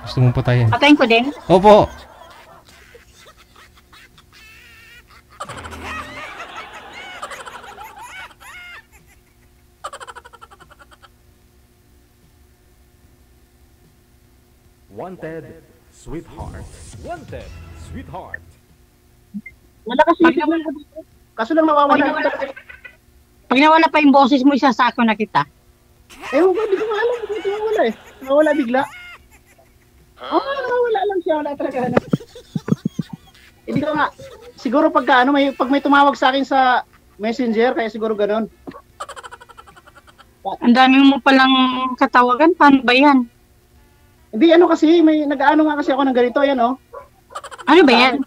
Gusto mong patayin? Patayin ko din? Opo. Wanted, sweetheart. Wanted, sweetheart. Malakas yung kaso lang nawawala. Pag nawala pa yung boses mo, isasako na kita. Ewan ko, hindi ko maalam. Hindi nawala eh. Nawala bigla. Nawala lang siya. Wala talaga. Hindi ko nga. Siguro pag may tumawag sa akin sa messenger, kaya siguro ganun. Ang dami mo palang katawagan. Paano ba yan? Hindi, kasi, may nag-ano nga kasi ako ng ganito. Ayan, oh. Ano ba yan?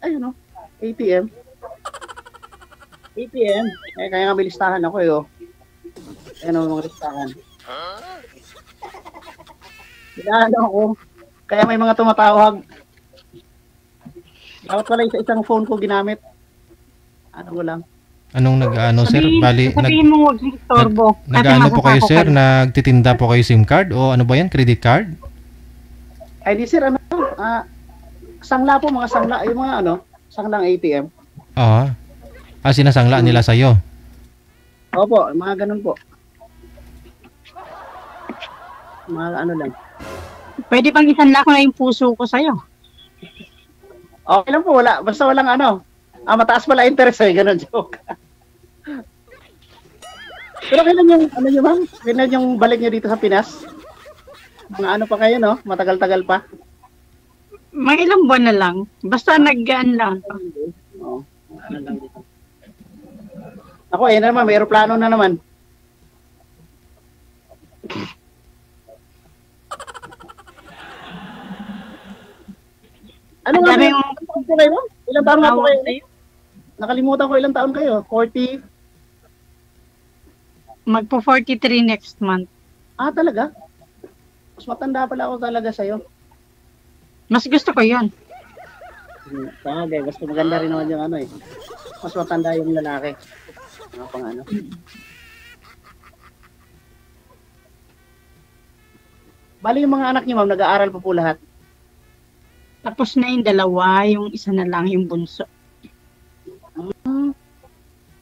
Ayun, oh. ATM. ATM. Kaya nga may listahan ako, eh, oh. Ayan, oh, mga listahan. Ano ako. Kaya may mga tumatawag. Dapat pala isang phone ko ginamit. Ano ko lang. Anong nag-ano, sir? Bali, sabihin mo huwag istorbo. Nag-ano po kayo, sir? Nagtitinda po kayo SIM card? O ano ba yan? Credit card? Ay, di, sir. Sangla po, mga sangla. Yung mga sanglang ATM. Oo. Sinasangla nila sa'yo? Opo, mga ganun po. Mga ano lang. Pwede pang isanla ko na yung puso ko sa'yo. Okay lang po, wala. Basta walang mataas pala interest eh, ganun joke. Pero kailan yung, nyo ma'am? Kailan yung balik nyo dito sa Pinas? Mga pa kayo, no? Matagal-tagal pa. Mga ilang buwan na lang. Basta nag-gaan lang. Oo. Ano lang dito. Ako, na naman, may aeroplano na naman. Ano nga kayo? Ilang taon nga po kayo? Nakalimutan ko ilang taon kayo. 40? Magpo 43 next month. Talaga? Mas matanda pala ako talaga sa'yo. Mas gusto ko yun. Bagay, mas maganda rin naman yung mas matanda yung lalaki. Pang Bali yung mga anak niyo, ma'am, nag-aaral pa po lahat? Tapos na yung dalawa, yung isa na lang yung bunso.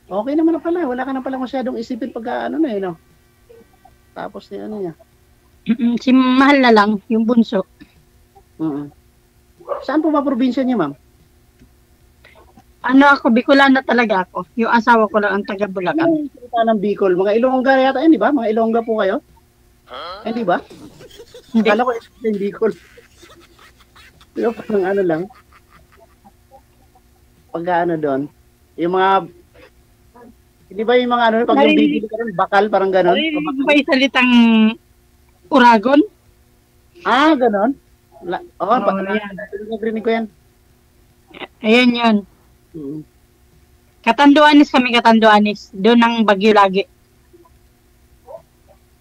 Okay naman na pala. Wala ka na pala masyadong isipin pag no? Tapos niya. Si mahal na lang, yung bunso. Saan po ba probinsya niya, ma'am? Ako, Bicolana talaga ako. Yung asawa ko lang ang taga Bulacan. Ano yung salita ng Bicol? Mga Ilongga yata yun, di ba? Mga Ilongga po kayo? Hindi ba? Hindi. Kala ko yung Bicol. Pero parang lang. Pag doon, yung mga Hindi ba yung mga ano, pag yung bibili ka rin, bakal, parang gano'n? Narinig ba yung salitang uragon? Ah, gano'n? Oo, yan. nagrinig ko yan. Ayan yun. Mm. Katanduanis kami, Katanduanis. Doon ang bagyo lagi.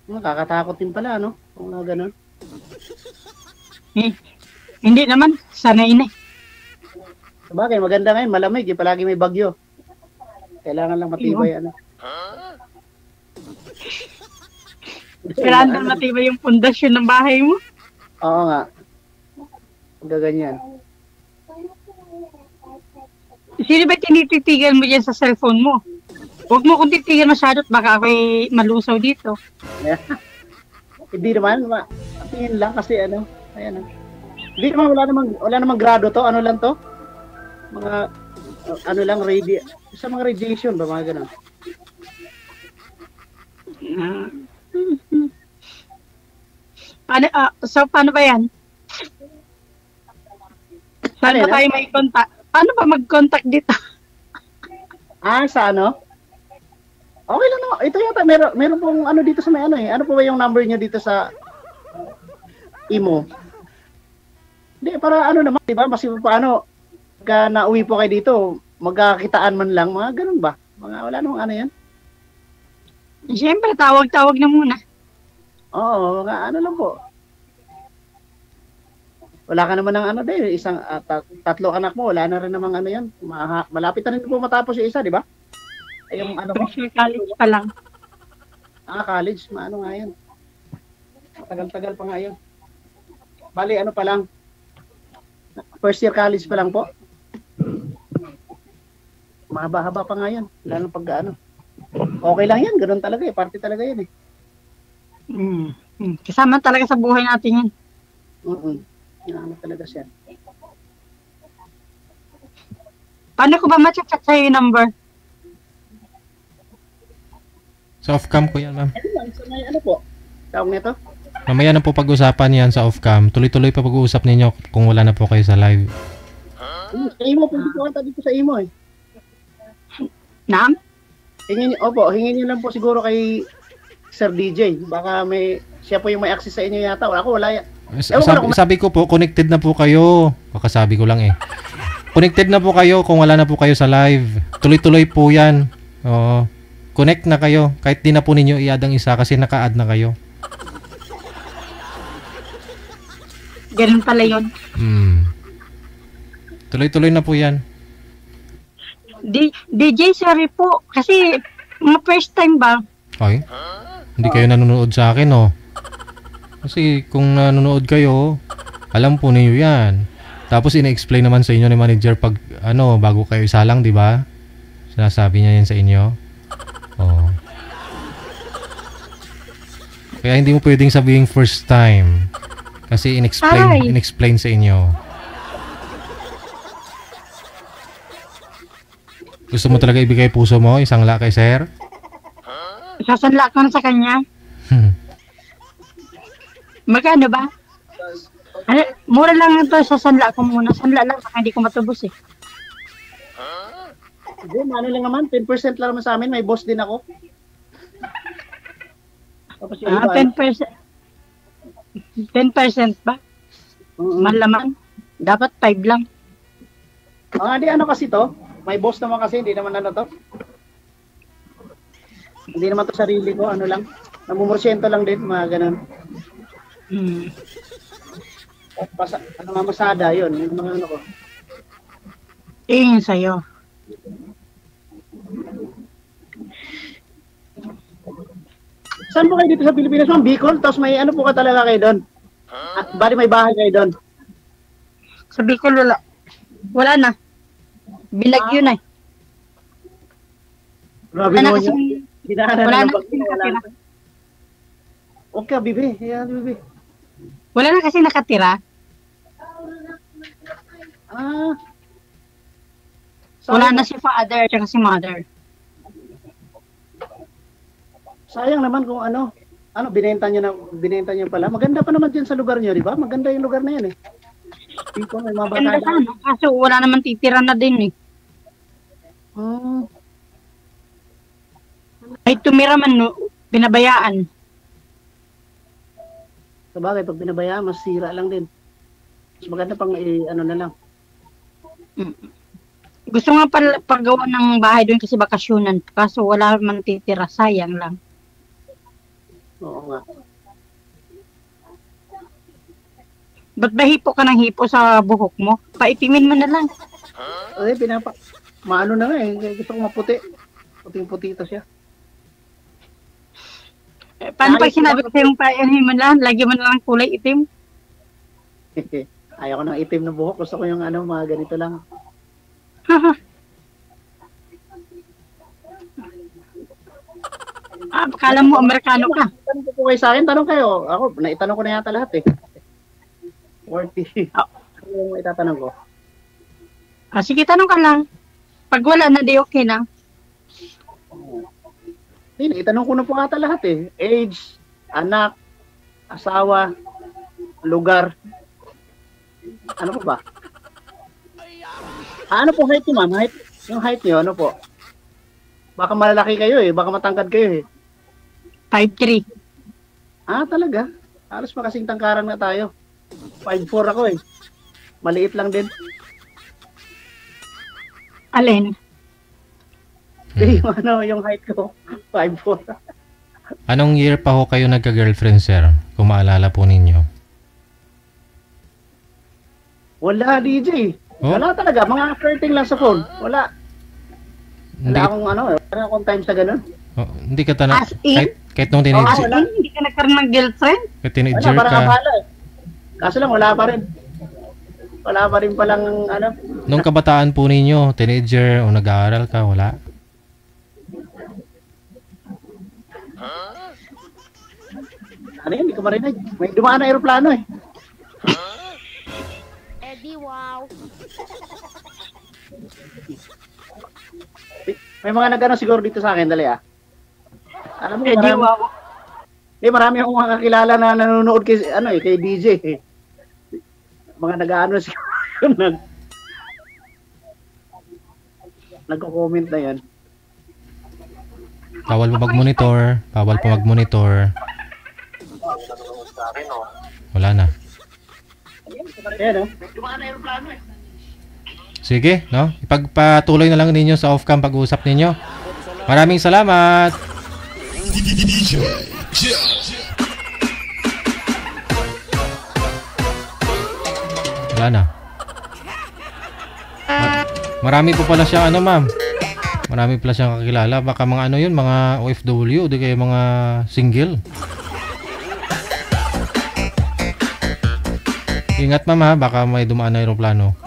Nakakatakot din pala, no? Kung gano'n. Hindi naman, sanay na. Sabagay, maganda ngayon, malamig, palagi may bagyo. Kailangan lang matibay, ano. Kailangan lang matibay yung pundasyon ng bahay mo. Oo nga. Gaganyan. Sino ba tinititigan mo dyan sa cellphone mo? Huwag mo kung titigan masyado at baka ako'y malusaw dito. Hindi naman, tingin lang kasi ano, ayan. Hindi naman, wala namang grado to, ano lang to? Mga, ano lang, sa mga radiation ba, mga ganun. Paano ba yan? Saan ba tayo may contact? Paano ba mag-contact dito? Sa ano? Okay lang naman. Ito yata, meron pong ano dito sa may ano eh. Ano po ba yung number niyo dito sa imo? Hindi, para ano naman, di ba? Mas paano, pagka nauwi po kayo dito, magkakitaan man lang, mga ganun ba? Wala namang ano yan? Siyempre, tawag-tawag na muna. Oo, ano lang po. Wala ka naman ng ano din, isang tatlo anak mo, wala na rin namang ano yan. Malapit na rin po matapos yung isa, di ba? Ay, yung ano mo? College pa lang. College, ano nga yan. Tagal-tagal pa nga yun. Bali, ano pa lang? First year college pa lang po. Mahaba-haba pa nga yan. Lalo pag ano. Okay lang yan, ganoon talaga eh. Party talaga yan eh. Kasama talaga sa buhay natin yan. Ano talaga siya. Paano ko ba ma-check sa'yo yung number? Sa off-cam ko yan, ma'am. Ano po? Tawag nito? Mamaya na po pag-usapan yan sa off-cam. Tuloy-tuloy pa pag-uusap ninyo kung wala na po kayo sa live. Sa imo, pwede ko kanta dito sa imo eh. Naam? Hingin niyo lang po siguro kay Sir DJ. Baka siya po yung may access sa inyo yata. Wala yan. Sabi ko po, connected na po kayo. Kakasabi ko lang eh. Connected na po kayo kung wala na po kayo sa live. Tuloy-tuloy po yan. Oo. Connect na kayo. Kahit di na po ninyo i-add ang isa kasi naka-add na kayo. Ganun pala yun. Tuloy-tuloy na po yan. DJ, sorry po. Kasi, first time ba? Ay, hindi kayo nanonood sa akin, oh. Kasi kung nanonood kayo, alam po niyo yan. Tapos ina-explain naman sa inyo ni manager pag, bago kayo isalang, di ba? Sinasabi niya yan sa inyo. Oh. Kaya hindi mo pwedeng sabihin first time. Kasi in-explain sa inyo. Gusto mo talaga ibigay puso mo, isangla kay sir? Sasanla ko na sa kanya. Magkano ba? Mura lang ito, sasanla ko muna. Sanla lang, baka hindi ko matubos eh. Hindi, ano lang naman, 10% lang naman sa amin, may boss din ako. Tapos yung iba, 10%. 10% ba? Malaman. Dapat 5 lang. Di ano kasi to, may boss naman kasi, hindi naman ano to. Hindi naman to sarili ko, ano lang. Namumursyento lang din, mga ganun. Ano nga masada, yun, yung mga ano ko. Yun sa'yo. Saan po kayo dito sa Pilipinas, ma'am? Bicol? Tapos may ano po ka talaga kayo doon? Bali may bahay kayo doon? Sa Bicol wala. Wala na. Binagyo na eh. Grabe Wala na mo kasi, niya. wala na kasi nakatira. Okay, bibi. Yan, bibi. Wala na kasi nakatira. Wala na si father at si mother. Sayang naman kung binenta niyo pala. Maganda pa naman diyan sa lugar niyo, di ba? Maganda yung lugar na yan eh. Dito may mga Ganda bata. sana. Kaso wala naman titira na din eh. Ay tumira man, no, pinabayaan. Sa bagay, pag pinabayaan, masira lang din. Mas maganda pang ano na lang. Gusto nga paggawa ng bahay doon kasi bakasyonan. Kaso wala man titira, sayang lang. Oo nga. Ba't ba hipo ka ng hipo sa buhok mo? Paitimin mo na lang. Ay, maano na nga eh. Gusto ko maputi. Puting-puti ito siya. Paano pag sinabi ko sa'yo paano mo lang, lagi mo na lang kulay itim? Ayaw ko ng itim na buhok. Gusto ko yung ano, mga ganito lang. Akala mo Amerikano ka. Tanong ko kayo sa akin, tanong kayo. Ako, naitanong ko na yata lahat eh. 40. Ano yung itatanong ko? Sige, tanong ka lang. Pag wala na, di okay na. Hindi, itanong ko na po ata lahat eh. Age, anak, asawa, lugar. Ano po ba? Ano po height niyo, ma'am? Yung height niyo, ano po? Baka malalaki kayo eh. Baka matangkad kayo eh. 5'3". Talaga? Halos makasing tangkaran na tayo. 5'4" ako eh. Maliit lang din. Alin? Yung height ko, 5'4". Anong year pa ho kayo nagka-girlfriend, sir? Kung maalala po ninyo. Wala, DJ. Oh? Wala talaga. Mga flirting lang sa phone. Wala. Wala akong time sa ganun. Hindi ka tanong. As in? Kahit nung teenager. Hindi ka nagkaroon ng girlfriend? Kahit teenager Wala, parang ka. abala eh. Kaso lang, wala pa rin. Wala pa rin palang ano. Nung kabataan po ninyo, teenager o nag-aaral ka, wala? Ano yun? Hindi ko marinig. May dumaan na aeroplano eh. Eddie, wow. May mga nag-ano siguro dito sa akin, dali ah. Alam mo, Eddie, wow. marami akong mga kakilala na nanonood kay, kay DJ. Mga nag-ano siguro, nagko-comment na yan. Bawal po mag-monitor. Bawal po mag-monitor. Wala na. Ayan, may dumaan na aeroplano eh. Sige, no? Ipagpatuloy na lang ninyo sa off-cam pag-uusap ninyo. Maraming salamat. Wala na. Marami po pala siya, ma'am. Marami pala siyang kakilala. Baka mga yun, mga OFW, di kayo mga single. Ingat, ma'am, ha? Baka may dumaan na aeroplano.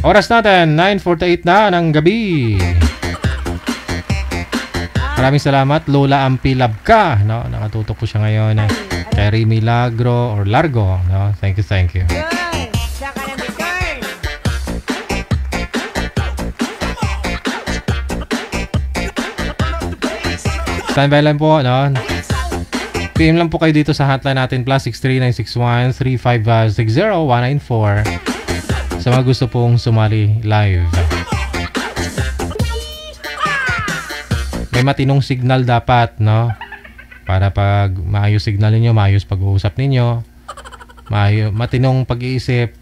Oras natin, 9:48 na ng gabi. Maraming salamat, Lola Ampi Labka, no? Nakatutok po siya ngayon kay Remy Lagro or Largo, no? Thank you. Standby lang po, no? PM lang po kayo dito sa hotline natin, +63 961 3560 194. Sa mga gusto pong sumali live. May matinong signal dapat, no? Para pag maayos signal ninyo, maayos pag-uusap ninyo, matinong pag-iisip,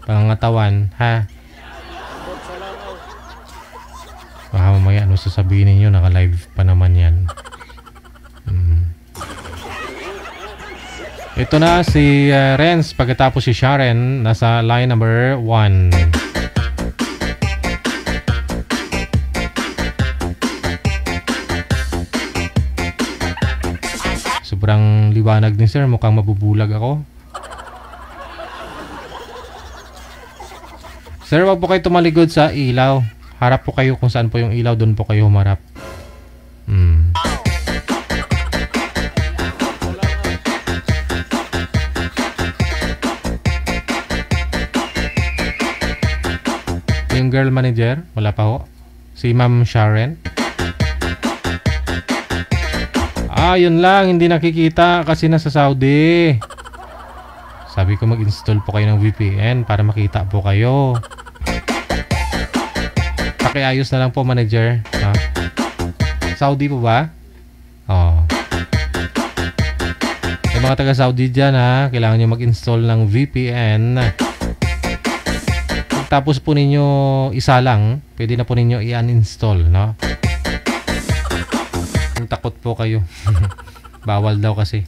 pangangatawan, ha? Baka mamaya sasabihin ninyo, naka-live pa naman yan. Ito na si Renz, pagkatapos si Sharon, nasa line number 1. Sobrang liwanag din, sir, mukhang mabubulag ako. Sir, wag po kayo tumaligod sa ilaw. Harap po kayo kung saan po yung ilaw, doon po kayo humarap. Yung girl manager, wala pa ho. Si Ma'am Sharon. Yun lang, hindi nakikita kasi nasa Saudi. Sabi ko mag-install po kayo ng VPN para makita po kayo. Pakiayos na lang po, manager. Ha? Saudi po ba? Oh. Yung mga taga Saudi dyan, ha, kailangan nyo mag-install ng VPN. Pagtapos po ninyo isa lang, pwede na po ninyo i-uninstall, no? Kung takot po kayo. Bawal daw kasi.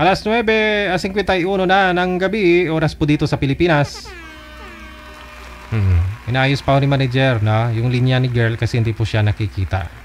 Alas 9:51 na ng gabi, oras po dito sa Pilipinas. Inaayos pa ni manager, no? Yung linya ni girl kasi hindi po siya nakikita.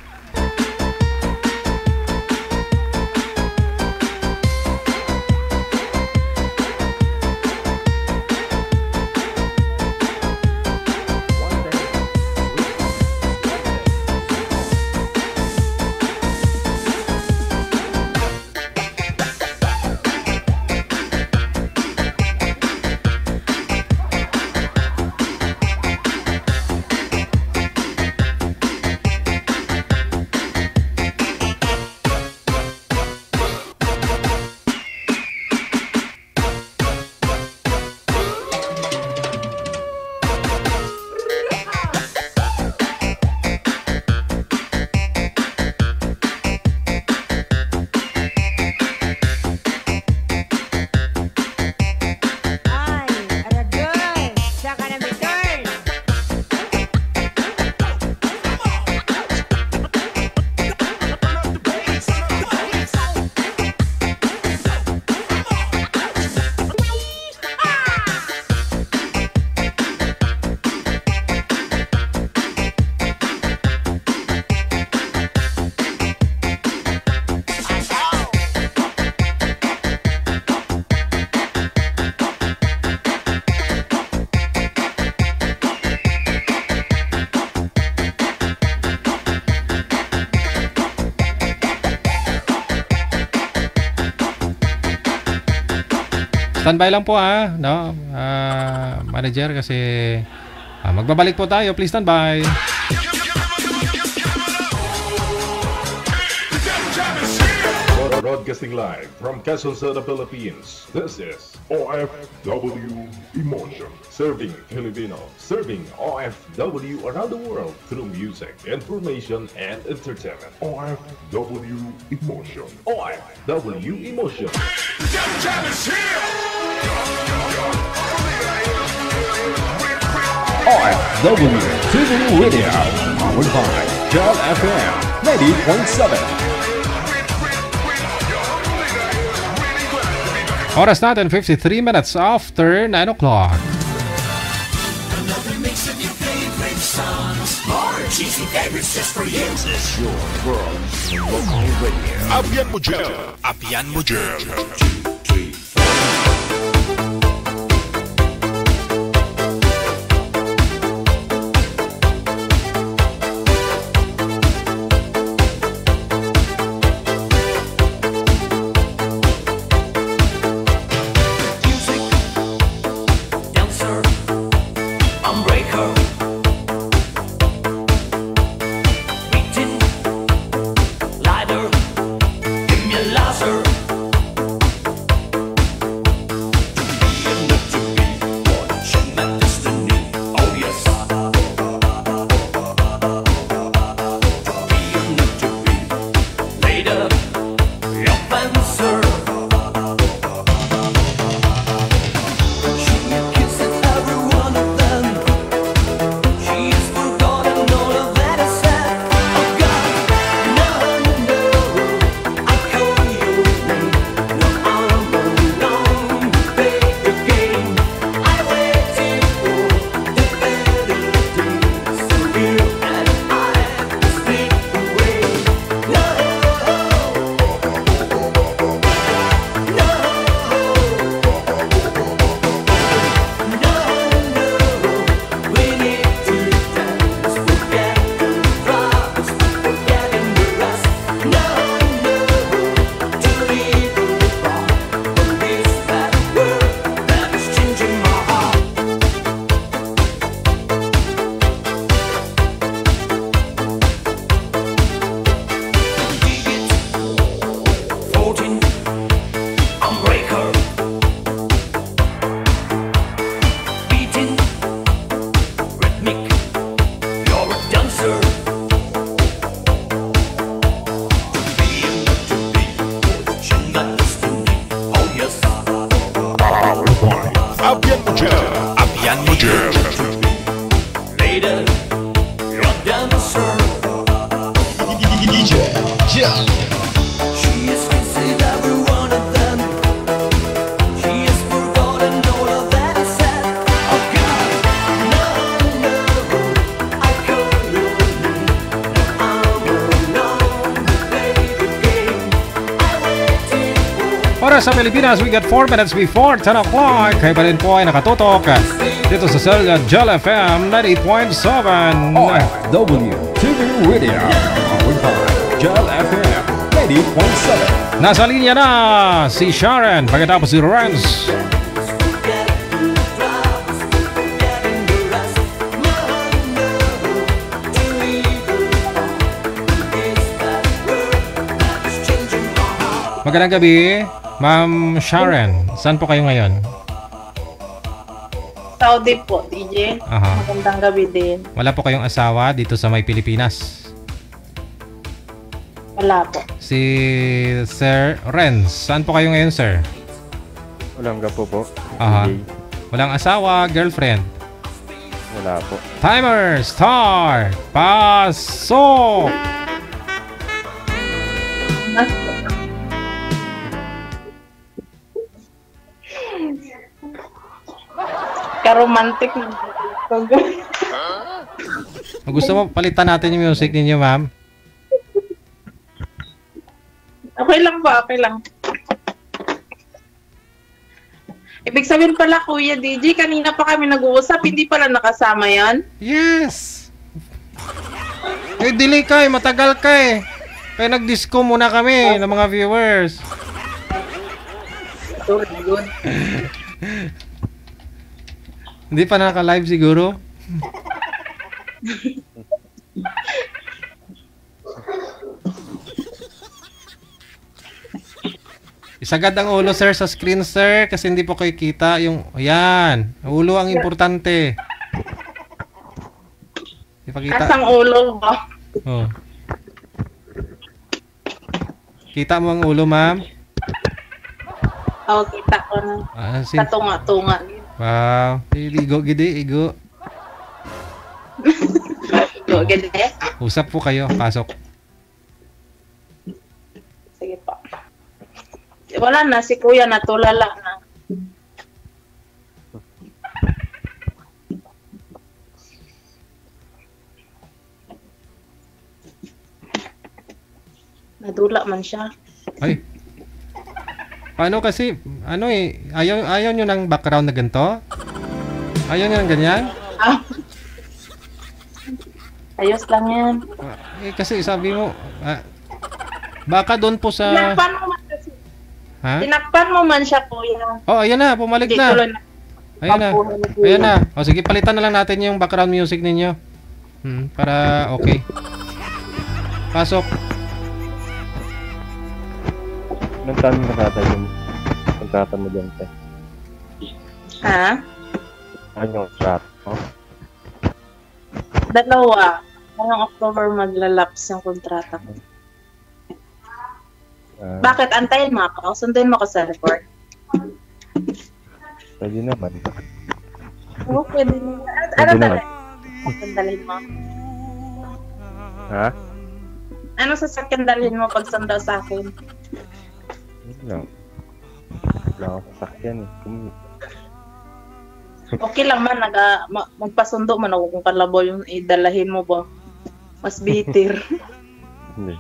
Standby lang po no? Manager kasi magbabalik po tayo. Please standby. Broadcasting live from Quezon City, Philippines. This is OFW Emotion. Serving Filipino, serving OFW around the world through music, information, and entertainment. OFW Emotion. OFW Emotion. OFW TV Radio, powered by John FM 90.7. Oras natin 53 minutes after 9 o'clock. Another mix of your favorite songs. More cheesy favorites just for you. This is your world local radio. Apian mo dyan. Apian mo dyan. Jump. She has kissed every one of them. She has forgotten all of that I said. Oh God, no, no, I call you. I'm alone to play the game. I waited for. Oras sa Pilipinas, we got 4 minutes before 10 o'clock. Kayo pa rin po ay nakatutok dito sa Selga Jal FM 90.7. OFW TV Radio. Powered by Jal FM 90.7. Nasa linya na si Sharon, pagkatapos si Renz. Magandang gabi, Ma'am Sharon. Saan po kayo ngayon? Saudi po, DJ. Aha. Magandang gabi din. Wala po kayong asawa dito sa may Pilipinas? Wala po. Si Sir Renz, saan po kayo ngayon, sir? Walang gapo po. Aha. DJ. Walang asawa, girlfriend? Wala po. Timer, start, pasok! Karomantic na. Gusto mo palitan natin yung music ninyo, ma'am? Okay lang po, okay lang. Ibig sabihin pala, Kuya DJ, kanina pa kami nag-uusap, hindi pala nakasama yan? Yes! Eh, delay ka eh, matagal ka eh. Kaya nag-disco muna kami ng mga viewers. Good, good. Hindi pa naka-live siguro? Isagad ang ulo, sir, sa screen, sir, kasi hindi po kayo kita yung... Ayan, ulo ang importante. Ipakita. Asang ulo ba? Oh. Kita mo ang ulo, ma'am? Oo, kita ko na. Katunga-tunga. Wow. Igo, gidi, igo. Igo, gidi. Usap po kayo, pasok. Sige pa. Wala na, si Kuya natulala na. Nadula man siya. Ay. Paano kasi, ano eh, ayaw nyo ng background na ganito? Ayaw nyo ng ganyan? Ah. Ayos lang yan. Eh, kasi sabi mo, baka doon po sa... Tinakpan mo man kasi. Ha? Tinakpan mo man siya, Kuya. Oh, ayan na, pumalik na. Ayan na. Ayan na. O sige, palitan na lang natin yung background music ninyo. Para okay. Pasok. Anong taon nakatayo mo? Kontrata mo dyan, te? Ha? Ano yung kontrata mo? 2. Ngayong October maglalaps yung kontrata ko. Bakit? Antayin mo ako? Sundin mo ako sa report? Pwede naman. Oo, pwede naman. Ano talaga? Sandalhin mo? Ha? Ano sasakyan dalhin mo pag sanda sa akin? Wala. Wala ako sasakyan eh. Okay lang man, magpasundo man ako kung kalabaw yung idalahin mo ba? Mas bitter. Hindi.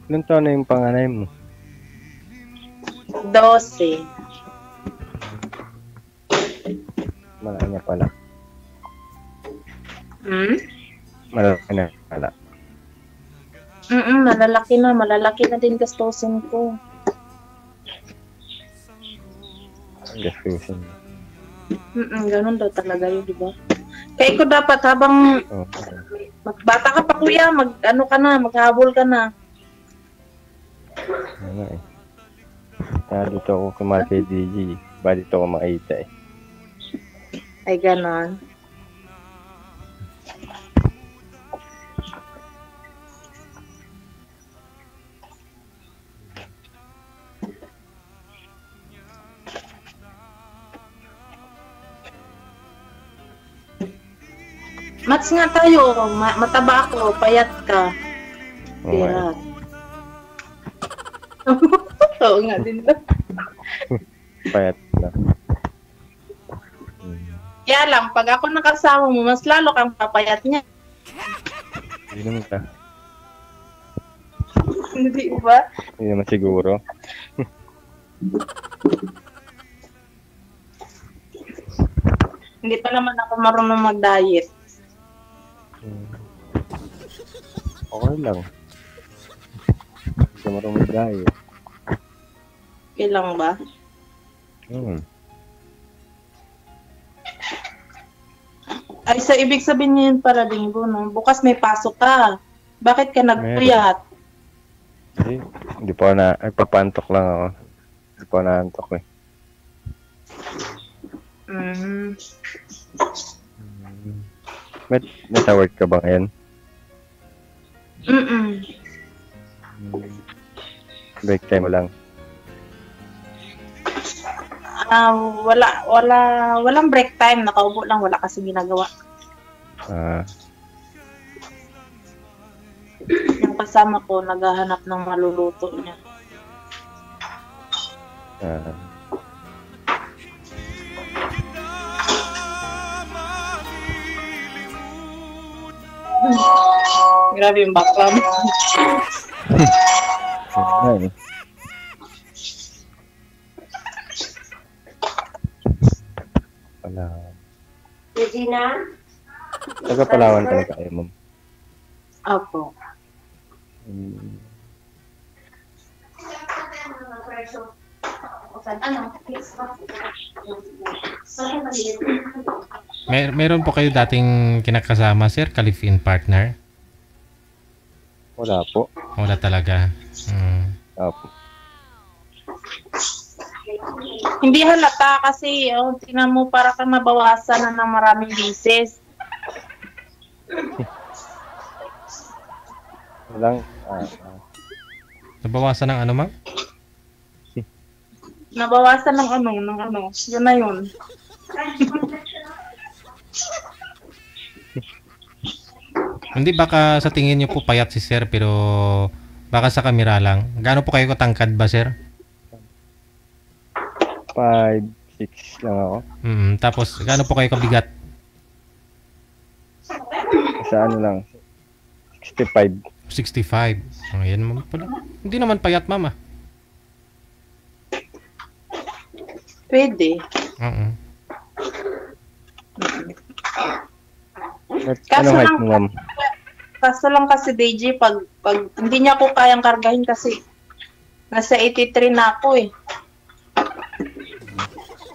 Ilan taon na yung panganay mo? 12. Malaki na pala. Malaki na pala. Malalaki na. Malalaki na din gastusin ko. Gastusin. Ganun daw talaga yun, di ba? Kaya ko dapat habang magbata ka pa, Kuya, mag-ano ka na, maghabol ka na. Ano eh. Kaya dito ako kumahal kay DJ. Ba dito ako makita eh. Ay, ganon. Match nga tayo. Mataba ako, payat ka. Okay. Pirat. Oo nga din ba? Payat na. Kaya lang, pag ako nakasama mo, mas lalo kang papayat niya. Hindi naman ka. Hindi ba? Hindi naman siguro. Hindi pa naman ako marunong mag-diet. Okay lang. Hindi ka marunong mag-diet. Okay lang ba? Ay, sa ibig sabihin niya yun para Linggo, no? Bukas may pasok ka. Bakit ka nagpuyat? Hindi pa na, ay papantok lang ako. Hindi pa naantok eh. Nasa work ka ba ngayon? Break time mo lang. Walang break time. Nakaupo lang, wala kasi ginagawa. Yung kasama ko, naghahanap ng maluluto niya. Grabe yung background. Regina? Taga Palawan ka na kayo, ma'am? Opo. Meron po kayo dating kinakasama, sir? Ka-live-in partner? Wala po. Wala talaga. Opo. Hindi halata kasi, tingnan mo para kang nabawasan na ng maraming bises. Walang, Nabawasan ng ano, ma'am? Nabawasan ng ano. Yun na yun. Hindi, baka sa tingin niyo po payat si sir, pero baka sa kamera lang. Gaano po kayo katangkad ba, sir? 5'6" lang ako. Tapos, gaano po kayo kabigat? Sa ano lang, 65. 65. Ayan naman pala. Hindi naman payat, mama. Pwede. Anong height mo, ma'am? Kaso lang kasi, DJ, pag hindi niya ako kayang kargahin kasi nasa 83 na ako eh.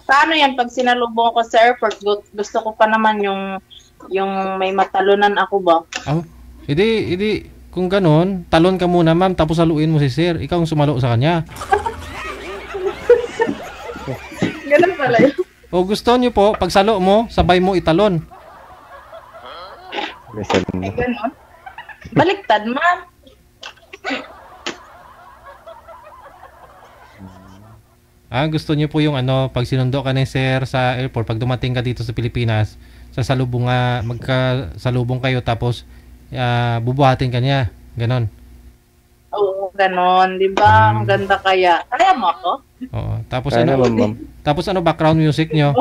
Paano yan pag sinalubong ko sa airport? Gusto ko pa naman yung may matalunan ako ba? Hindi. Kung ganon, talon ka muna, ma'am, tapos saluin mo si sir. Ikaw ang sumalo sa kanya. Ganun pala yun. O gusto niyo po, pag salo mo, sabay mo italon. Ganon? Baliktad, ma'am. Gusto niyo po yung pag sinundo ka ni sir sa airport, pag dumating ka dito sa Pilipinas, sasalubong magkasalubong kayo tapos bubuhatin ka niya. Ganon. Oo, ganon. Di ba? Ang ganda kaya. Kaya mo ako? Oo. Tapos tapos background music niyo?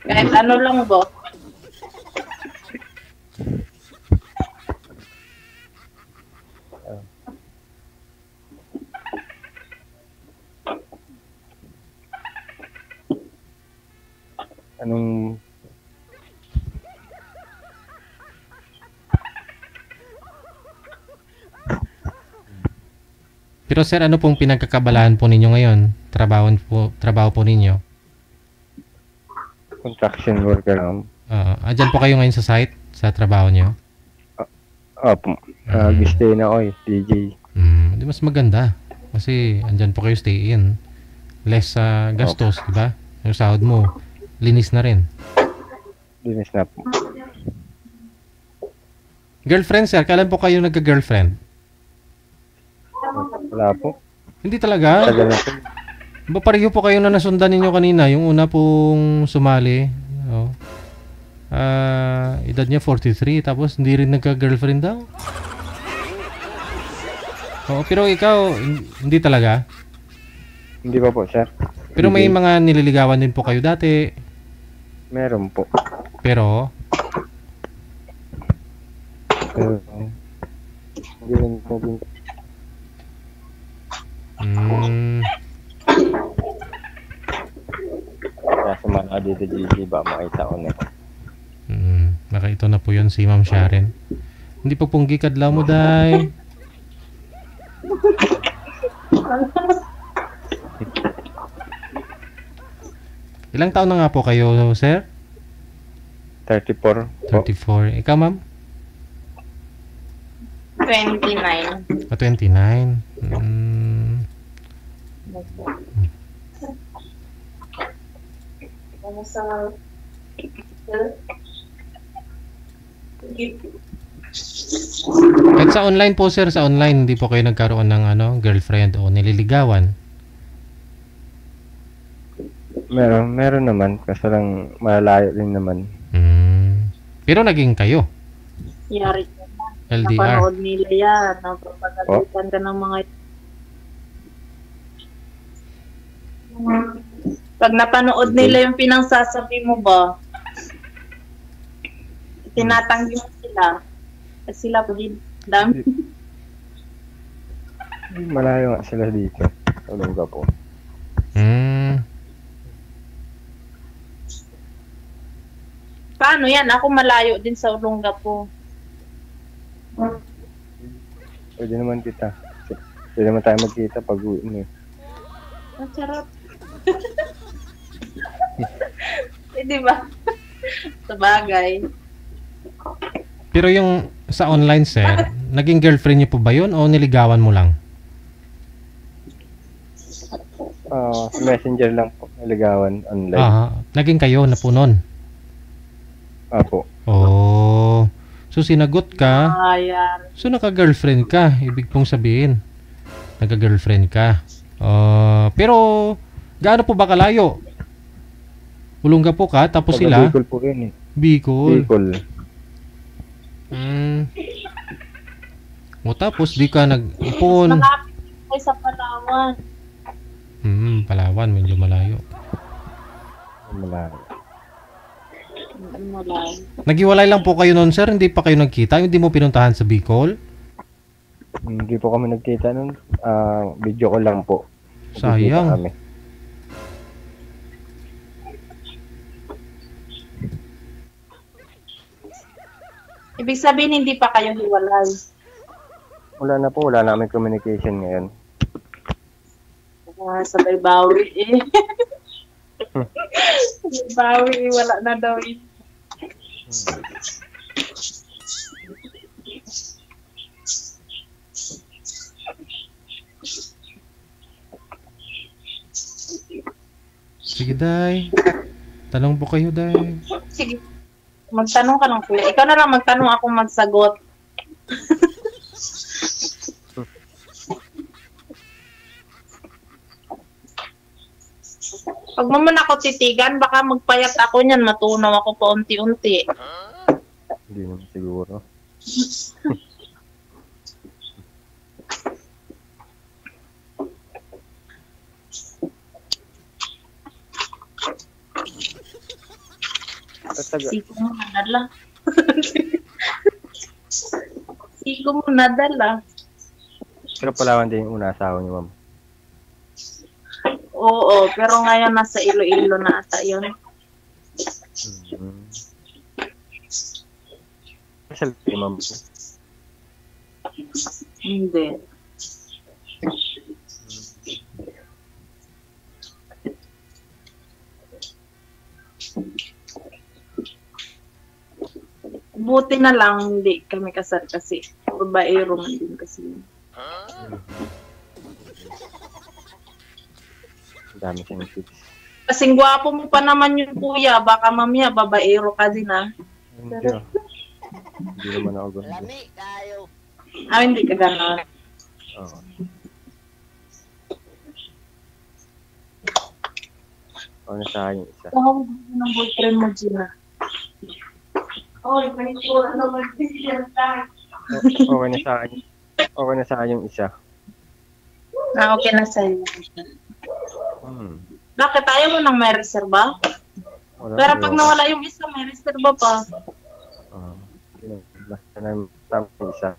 Kahit ano lang ba? Anong Pero sir, ano pong pinagkakabalahan po ninyo ngayon? Trabaho po ninyo? Construction worker lang. Andyan po kayo ngayon sa site, sa trabaho nyo? Opo. Stay na ako DJ. Di mas maganda. Kasi andyan po kayo stay in. Less gastos, di ba? Yung sahod mo, linis na rin. Linis na po. Girlfriend, sir? Kailan po kayo nagka-girlfriend? Wala po. Hindi talaga? Tagal na po. Ba pareho po kayo na nasundan ninyo kanina, yung una pong sumali. Edad niya 43, tapos hindi rin nagka-girlfriend daw. Oo, pero ikaw, hindi talaga? Hindi pa po, sir. Pero may mga nililigawan din po kayo dati. Meron po. Pero? Hindi rin po din. Kaya sumala dito, Gigi, ba makita ko na. Baka ito na po yun, si Ma'am Sharon. Hindi pa pong gikadlaw mo, day. Ilang taon na nga po kayo, sir? 34. 34. Ikaw, ma'am? 29. 29. Kahit sa online po, sir, sa online, hindi po kayo nagkaroon ng girlfriend o nililigawan? Meron naman, kasi lang malalayo din naman. Pero naging kayo? Yari ka na. LDR. Napanood nila yan. Napapagalitan ka ng mga... Pag napanood nila yung pinangsasabi mo ba, tinatanggi mo sila. Kasi sila po din. Dami. Malayo nga sila dito. Tulong ka po. Paano yan? Ako malayo din sa Olongapo. Pwede naman kita. Pwede naman tayo magkita pag uwi mo. Ang sarap. Di ba? Sabagay. Pero yung sa online, sir, naging girlfriend niyo po ba yun o niligawan mo lang? Sa messenger lang po. Niligawan online. Naging kayo na po nun? Apo. Oh. So sinagot ka. So naka-girlfriend ka. Ibig pong sabihin. Naka-girlfriend ka. Pero gaano po ba kalayo? Olongapo ka tapos sila? Bicol po rin eh. Bicol. O tapos di ka nag-ipon. Malapit kayo sa Palawan. Palawan, medyo malayo. Malayo. Naghiwalay lang po kayo noon, sir? Hindi pa kayo nagkita? Hindi mo pinuntahan sa Bicol? Hindi po kami nagkita noon. Video ko lang po. Sayang. Ibig sabihin, hindi pa kayo hiwalay. Wala na po. Wala namin communication ngayon. Sabay bawi eh. Bawi, wala na daw eh. Sige, day. Tanong po kayo, day. Sige. Magtanong ka lang, kuya. Ikaw na lang magtanong, ako magsagot. Pag mo muna ako titigan, baka magpayat ako niyan, matunaw ako pa unti-unti. Hindi naman siguro. Siko mo nadala. Siko mo nadala. Pero Palawan din yung una asawa niyo, ma'am. Oo, pero ngayon nasa Iloilo na ata yun. Kasal kayo, ma'am. Hindi. Buti na lang hindi kami kasal kasi babaero man din kasi. Dami siyang tips. Kasing gwapo mo pa naman yung kuya, baka mamaya babaero ka din ah. Hindi naman ako ganda. Hindi ka gano'n. Oo. Ano sa akin isa? Tawag ng boyfriend mo, Gina. Oh, ipanitura naman din tayo. Okay na sa akin. Okay na sa akin yung isa. Okay na sa'yo. Bakit ayaw mo nang may reserba? Pero pag nawala yung isa, may reserba pa. Basta na yung isa.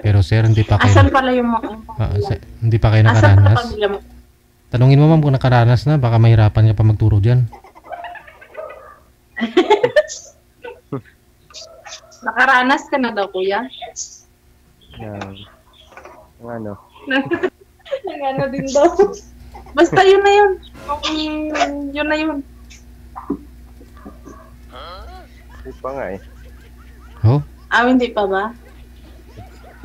Pero sir, hindi pa kayo... Asan pala yung mga... hindi pa kayo Asan pala nakaranas? pamilya mo? Tanungin mo ma'am kung nakaranas na, baka mahirapan ka pa magturo dyan. Nakaranas ka na daw, kuya? Yung ano? Yung ano din daw. Basta yun na yun. Yun na yun. Hindi pa nga eh. Oh? Hindi pa ba?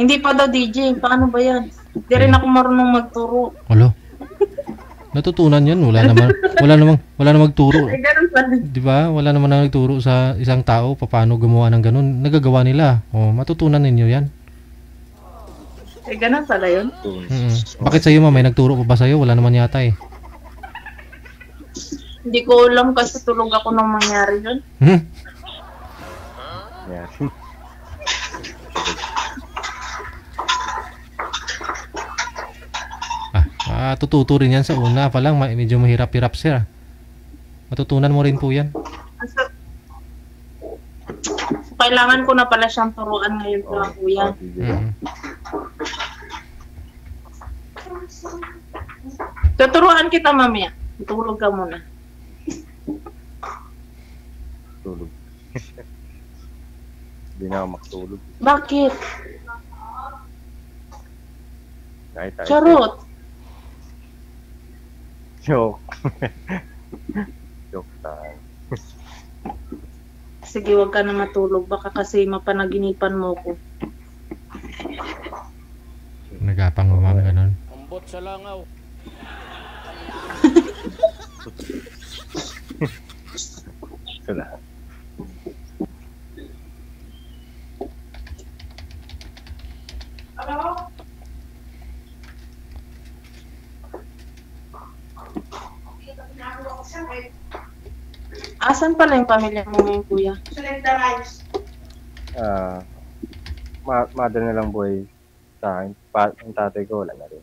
Hindi pa daw DJ. Paano ba yan? Hindi rin ako marunong magturo. Alo? Natutunan yan. Wala namang turo. Ay, ganun pala. Di ba? Wala naman na nagturo sa isang tao paano gumawa ng ganun. Nagagawa nila. Matutunan ninyo yan. Ay, ganun pala yun. Bakit sa'yo ma'am? May nagturo pa ba sa'yo? Wala naman yata eh. Hindi ko alam kasi tulog ako nang mangyari yun. Yeah. Tututo rin yan sa una pa lang. Medyo mahirap-hirap sir. Matutunan mo rin po yan. Kailangan ko na pala siyang turuan ngayon po, kuya. Tuturuan kita mamaya. Tulog ka muna. Tulog. Hindi na ako makatulog. Bakit? Kahit Charot. Joke. Joke tayo. Sige, wag ka na matulog. Baka kasi mapanaginipan mo ko. Nagapang mo ma'am ganun. Ambot sa langaw. Sa lahat. Asan pala yung pamilya mo ngayon, kuya? Mother na lang boy sa akin. Yung tatay ko wala na rin.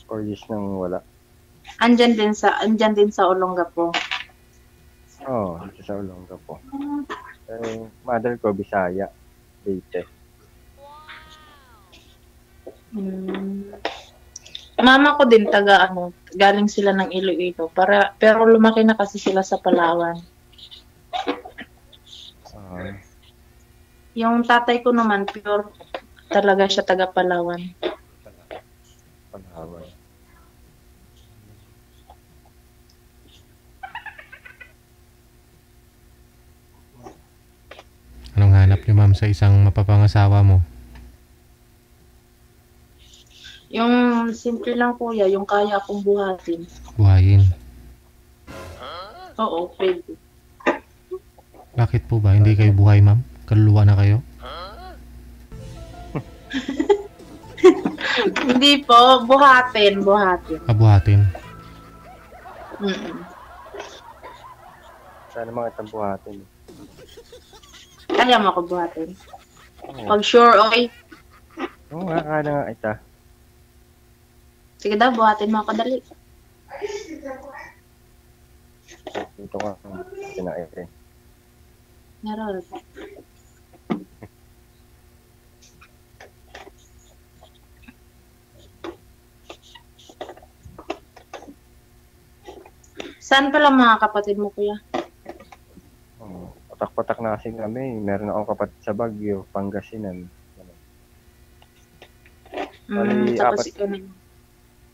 4 years nang wala. Andyan din sa Olongapo. Oo, dito sa Olongapo. Mother ko, Bisaya. Leyte. Mama ko din galing sila ng Iloilo. Pero lumaki na kasi sila sa Palawan. Yung tatay ko naman, pure talaga siya taga Palawan. Palawan. Anong hanap niyo ma'am sa isang mapapangasawa mo? Yung simple lang, kuya, yung kaya akong buhatin. Buhayin. Oo, pwede. Bakit po ba? Hindi kayo buhay ma'am? Kaluluwa na kayo? Hindi po, buhatin. Buhatin. Sana mga itang buhatin. Kaya mo ako buhatin. Pag sure, okay. Oo nga, kaya nga ita. Sige daw, buhatin mo ako dali. Ito nga, pinaitin. Meron. Saan pala mga kapatid mo, kuya? Patak-patak na kasi kami. Meron akong kapatid sa Baguio, Pangasinan. Tapos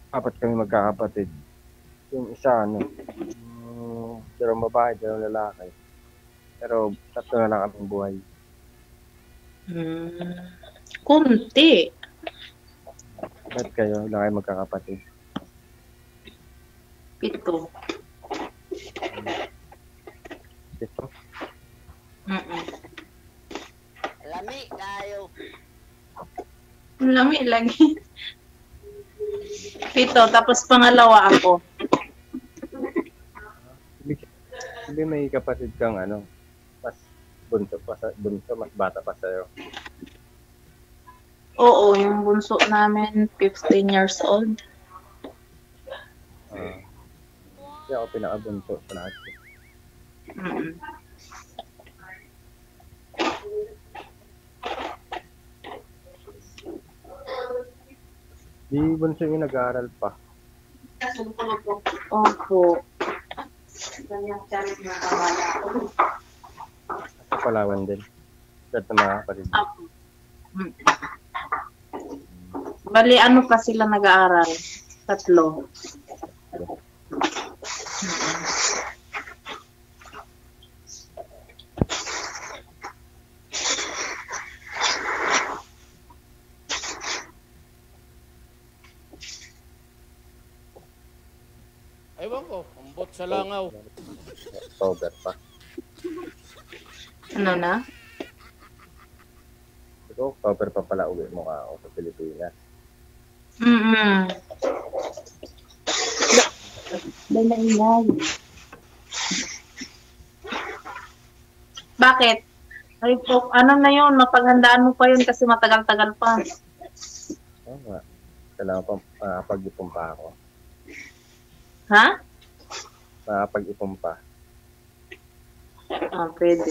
apat kami magkakapatid. Yung isa, dalawang babae, dalawang lalaki. Pero 3 na lang kaming buhay. Kunti. Ba't kayo? Wala kayo magkakapatid? 7. Ito. Lami kayo. Lami lagi. 7, tapos pangalawa ako. Hindi may kapatid kang ano, mas bunso, mas bata pa sa'yo. Oo, yung bunso namin, 15 years old. Kaya ako pinakabunso sa lahat. Di bunso yung nag-aaral pa. Opo. Sa Palawan din. Lahat ng mga kapatid. Bali, ano pa sila nag-aaral? 3. Ewan ko, ambot sa langaw. October pa. Ano na? Ito, October pa pala uwi mo ka ako sa Pilipinas. Bakit? Ay po, ano na yun, mapaghandaan mo pa yun kasi matagal-tagal pa. Oo nga. Kailangan pa pag-ipon pa ako. Ha? Makapag-ipon pa. Pwede.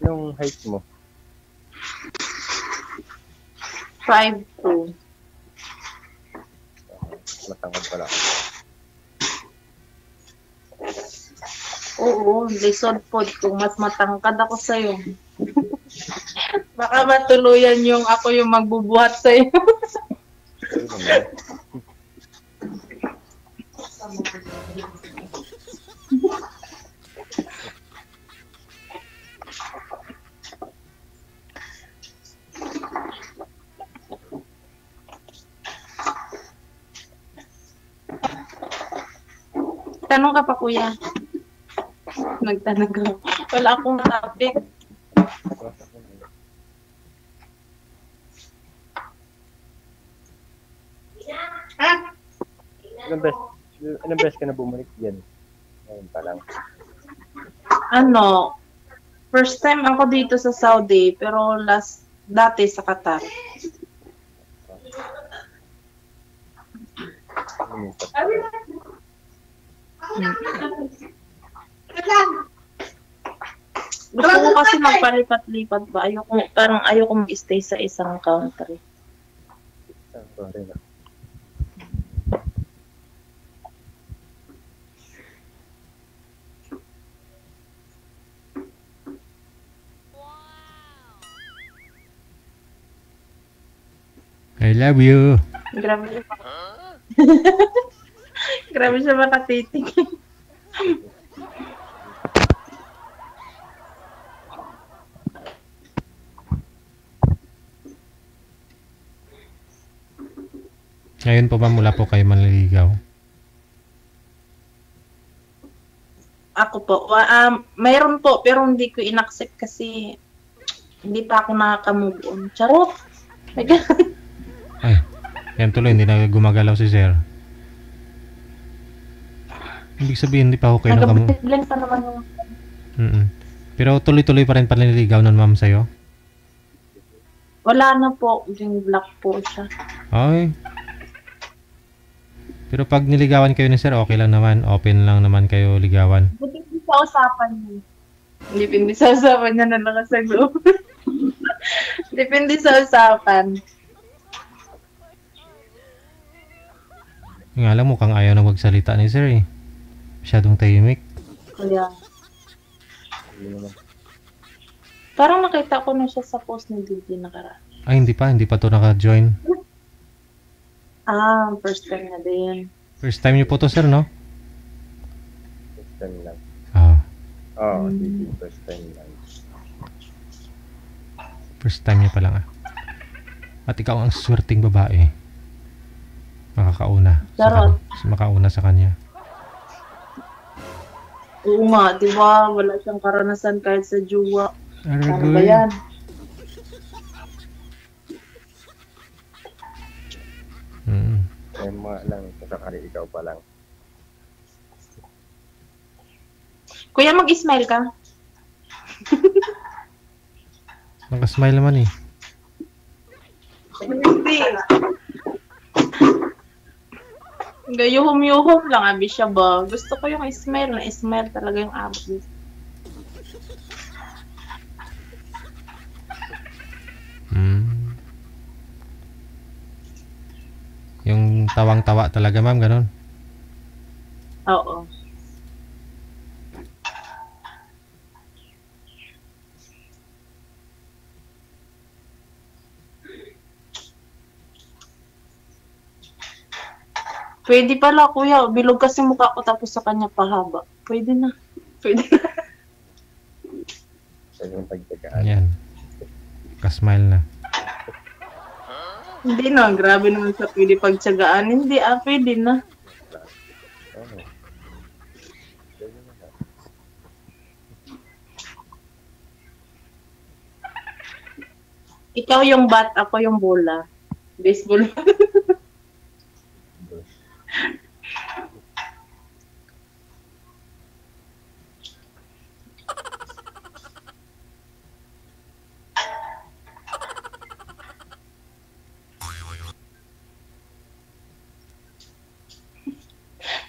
Yung height mo? 5'2". Matangkad pala. Oo, lisod po. Kung mas matangkad ako sa'yo. Baka matuluyan yung ako yung magbubuhat sa'yo. Tanong ka pa, kuya. Nagtanong ka. Wala akong topic. Ilang beses ka na bumalik yan? Ngayon pa lang. Ano, first time ako dito sa Saudi, pero dati sa Qatar. Gusto ko kasi magpalipat-lipat ba? Ayoko mag-stay sa isang country. Sorry na. I love you. Grabe siya. Grabe siya makatitig. Ngayon po ba mula po kayo manliligaw? Ako po. Mayroon po, pero hindi ko in-accept kasi hindi pa ako nakaka-move on. Charot! Ay, yan tuloy, hindi na gumagalaw si Sir. Ibig sabihin, hindi pa ako kayo nakamu... Nag-blend pa naman yung... Pero tuloy-tuloy pa rin panliligaw nun, ma'am, sa'yo? Wala na po. Yung black po siya. Ay. Pero pag niligawan kayo ni Sir, okay lang naman. Open lang naman kayo ligawan. Depende sa usapan niya. Depende sa usapan niya na nakasagot. Depende sa usapan. Yung alam mo, mukhang ayaw na magsalita ni Sir eh. Masyadong tahimik. Kaya. Parang nakita ko na siya sa post ni Didi nakaraan. Ay, hindi pa to naka-join. Ah, first time na din. First time niyo po to, sir, no? First time lang. Ah. First time lang. First time niya pa lang, ah. At ikaw ang swerteng babae. Makakauna. Makauna sa kanya. Oo nga, di ba? Wala siyang karanasan kahit sa juwa. Ano ba yan? Ay, mga lang, kasakari ikaw pa lang. Kuya, mag-smile ka. Nakasmile naman eh. Hindi. Gayuhom-yuhom lang, abi siya ba? Gusto ko yung smile na smile talaga yung abi. Yung tawang-tawa talaga, ma'am, ganun? Oo. Pwede pala, kuya. Bilog kasi mukha ko tapos sa kanya pahaba. Pwede na. Pwede na. Ayan. Kasmile na. Hindi na. Grabe naman sa pwede pagtsagaan. Hindi, pwede na. Ikaw yung bat, ako yung bola. Baseball.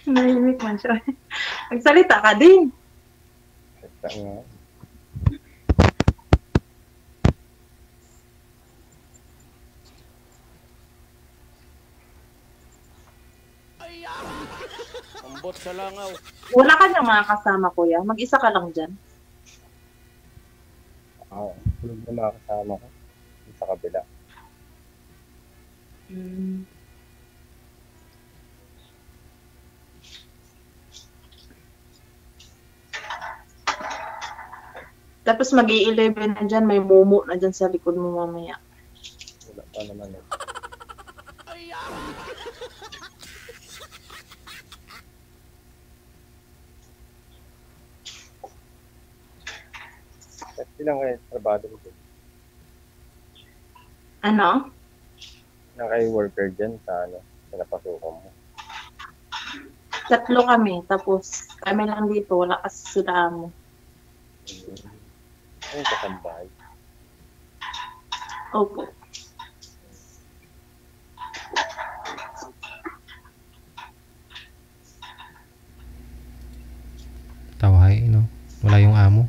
Nahimik man siya. Magsalita ka din. Ambot sa langaw. Wala ka niyang mga kasama, kuya. Mag-isa ka lang dyan. Oo. Tulog na mga kasama ko. Sa kabila. Tapos mag-i-11 na dyan. May momo na dyan sa likod mo mamaya. Wala pa naman eh. Ilang kayo trabaho mo dyan? Ano? Ilang kayo worker dyan sa napasukan mo? 3 kami. Tapos kami lang dito. Wala kasi sila mo. Ayun, kasambahay. Opo. Tawahay, no? Wala yung amo.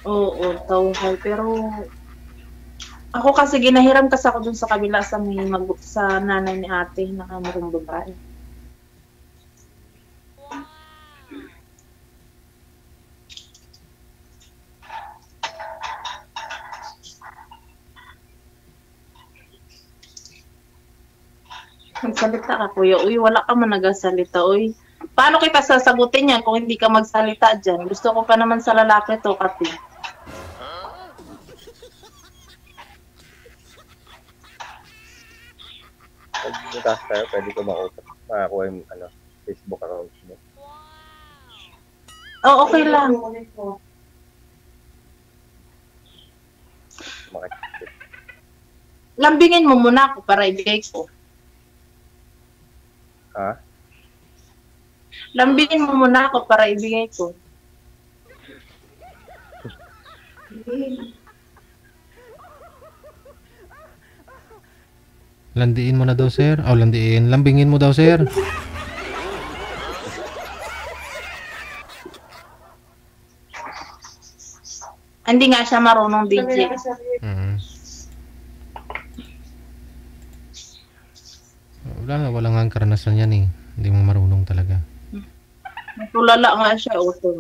Oo, tawhay. Pero ako kasi ginahiram kasi ako dun sa kabila sa sa nanay ni ate na kamurong babae. Magsalita ka, kuya. Uy, wala ka man nagasalita, uy. Paano kita sasagutin yan kung hindi ka magsalita dyan? Gusto ko pa naman sa lalaki to, Kati. Pag bukas tayo, pwede ko makakuha yung Facebook account mo. Oh, okay lang. Lambingin mo muna ako para ibigay ko. Ha? Lambingin mo muna ako para ibigay ko. Landiin mo na daw, sir. Landiin. Lambingin mo daw, sir. Hindi nga siya marunong DJ. Wala nga karanasan yan eh. Hindi mo marunong talaga. Tulala nga siya, utong.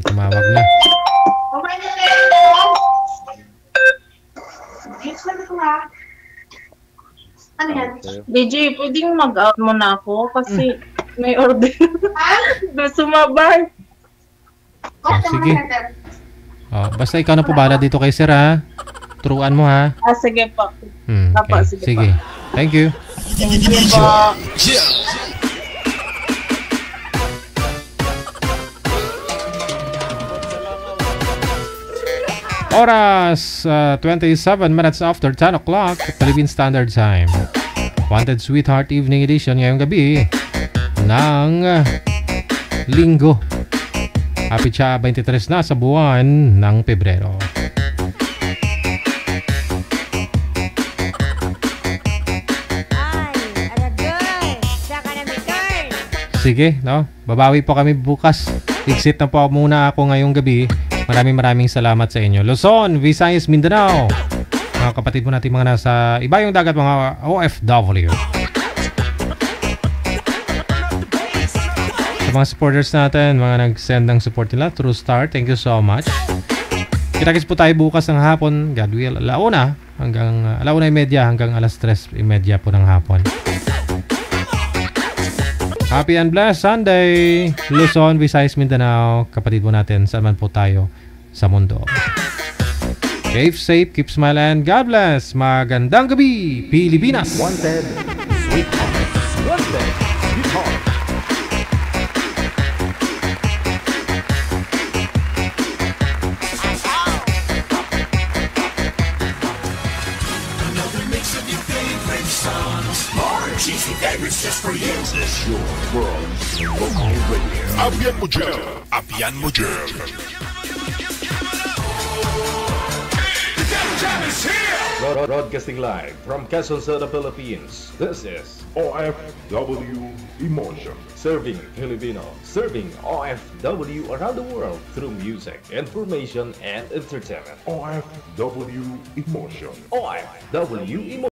Tumawag na. Ano yan? DJ, pwedeng mag-out mo na ako kasi may order na sumabay. Sige. Basta ikaw na po bala dito kay sir ha. Turuan mo ha. Sige pa. Okay. Sige. Thank you. Thank you po. Oras, 27 minutes after 10 o'clock, Philippine Standard Time. Wanted Sweetheart Evening Edition ngayong gabi ng Linggo. Happy Cha 23 na sa buwan ng Pebrero. Sige, no? Babawi po kami bukas. Exit na po muna ako ngayong gabi. Maraming salamat sa inyo. Luzon, Visayas, Mindanao. Mga kapatid mo natin mga nasa iba yung dagat, mga OFW. Sa mga supporters natin, mga nag-send ng support nila, True Star, thank you so much. Kita-kits po tayo bukas ng hapon, God will, alauna hanggang alauna 30 hanggang alas 3:30 po ng hapon. Happy and blessed Sunday, Luzon, Visayas, Mindanao, kapatid po natin, saan man po tayo sa mundo. Safe, keep smiling, God bless. Magandang gabi, Pilipinas. Wanted Sweetheart. Wanted Sweetheart. Cheesy favorites just for you. This is your world local radio. Apian mo dyan. Apian mo dyan. Broadcasting live from Quezon City, Philippines. This is OFW Emotion. Serving Filipino, serving OFW around the world through music, information, and entertainment. OFW Emotion. OFW Emotion.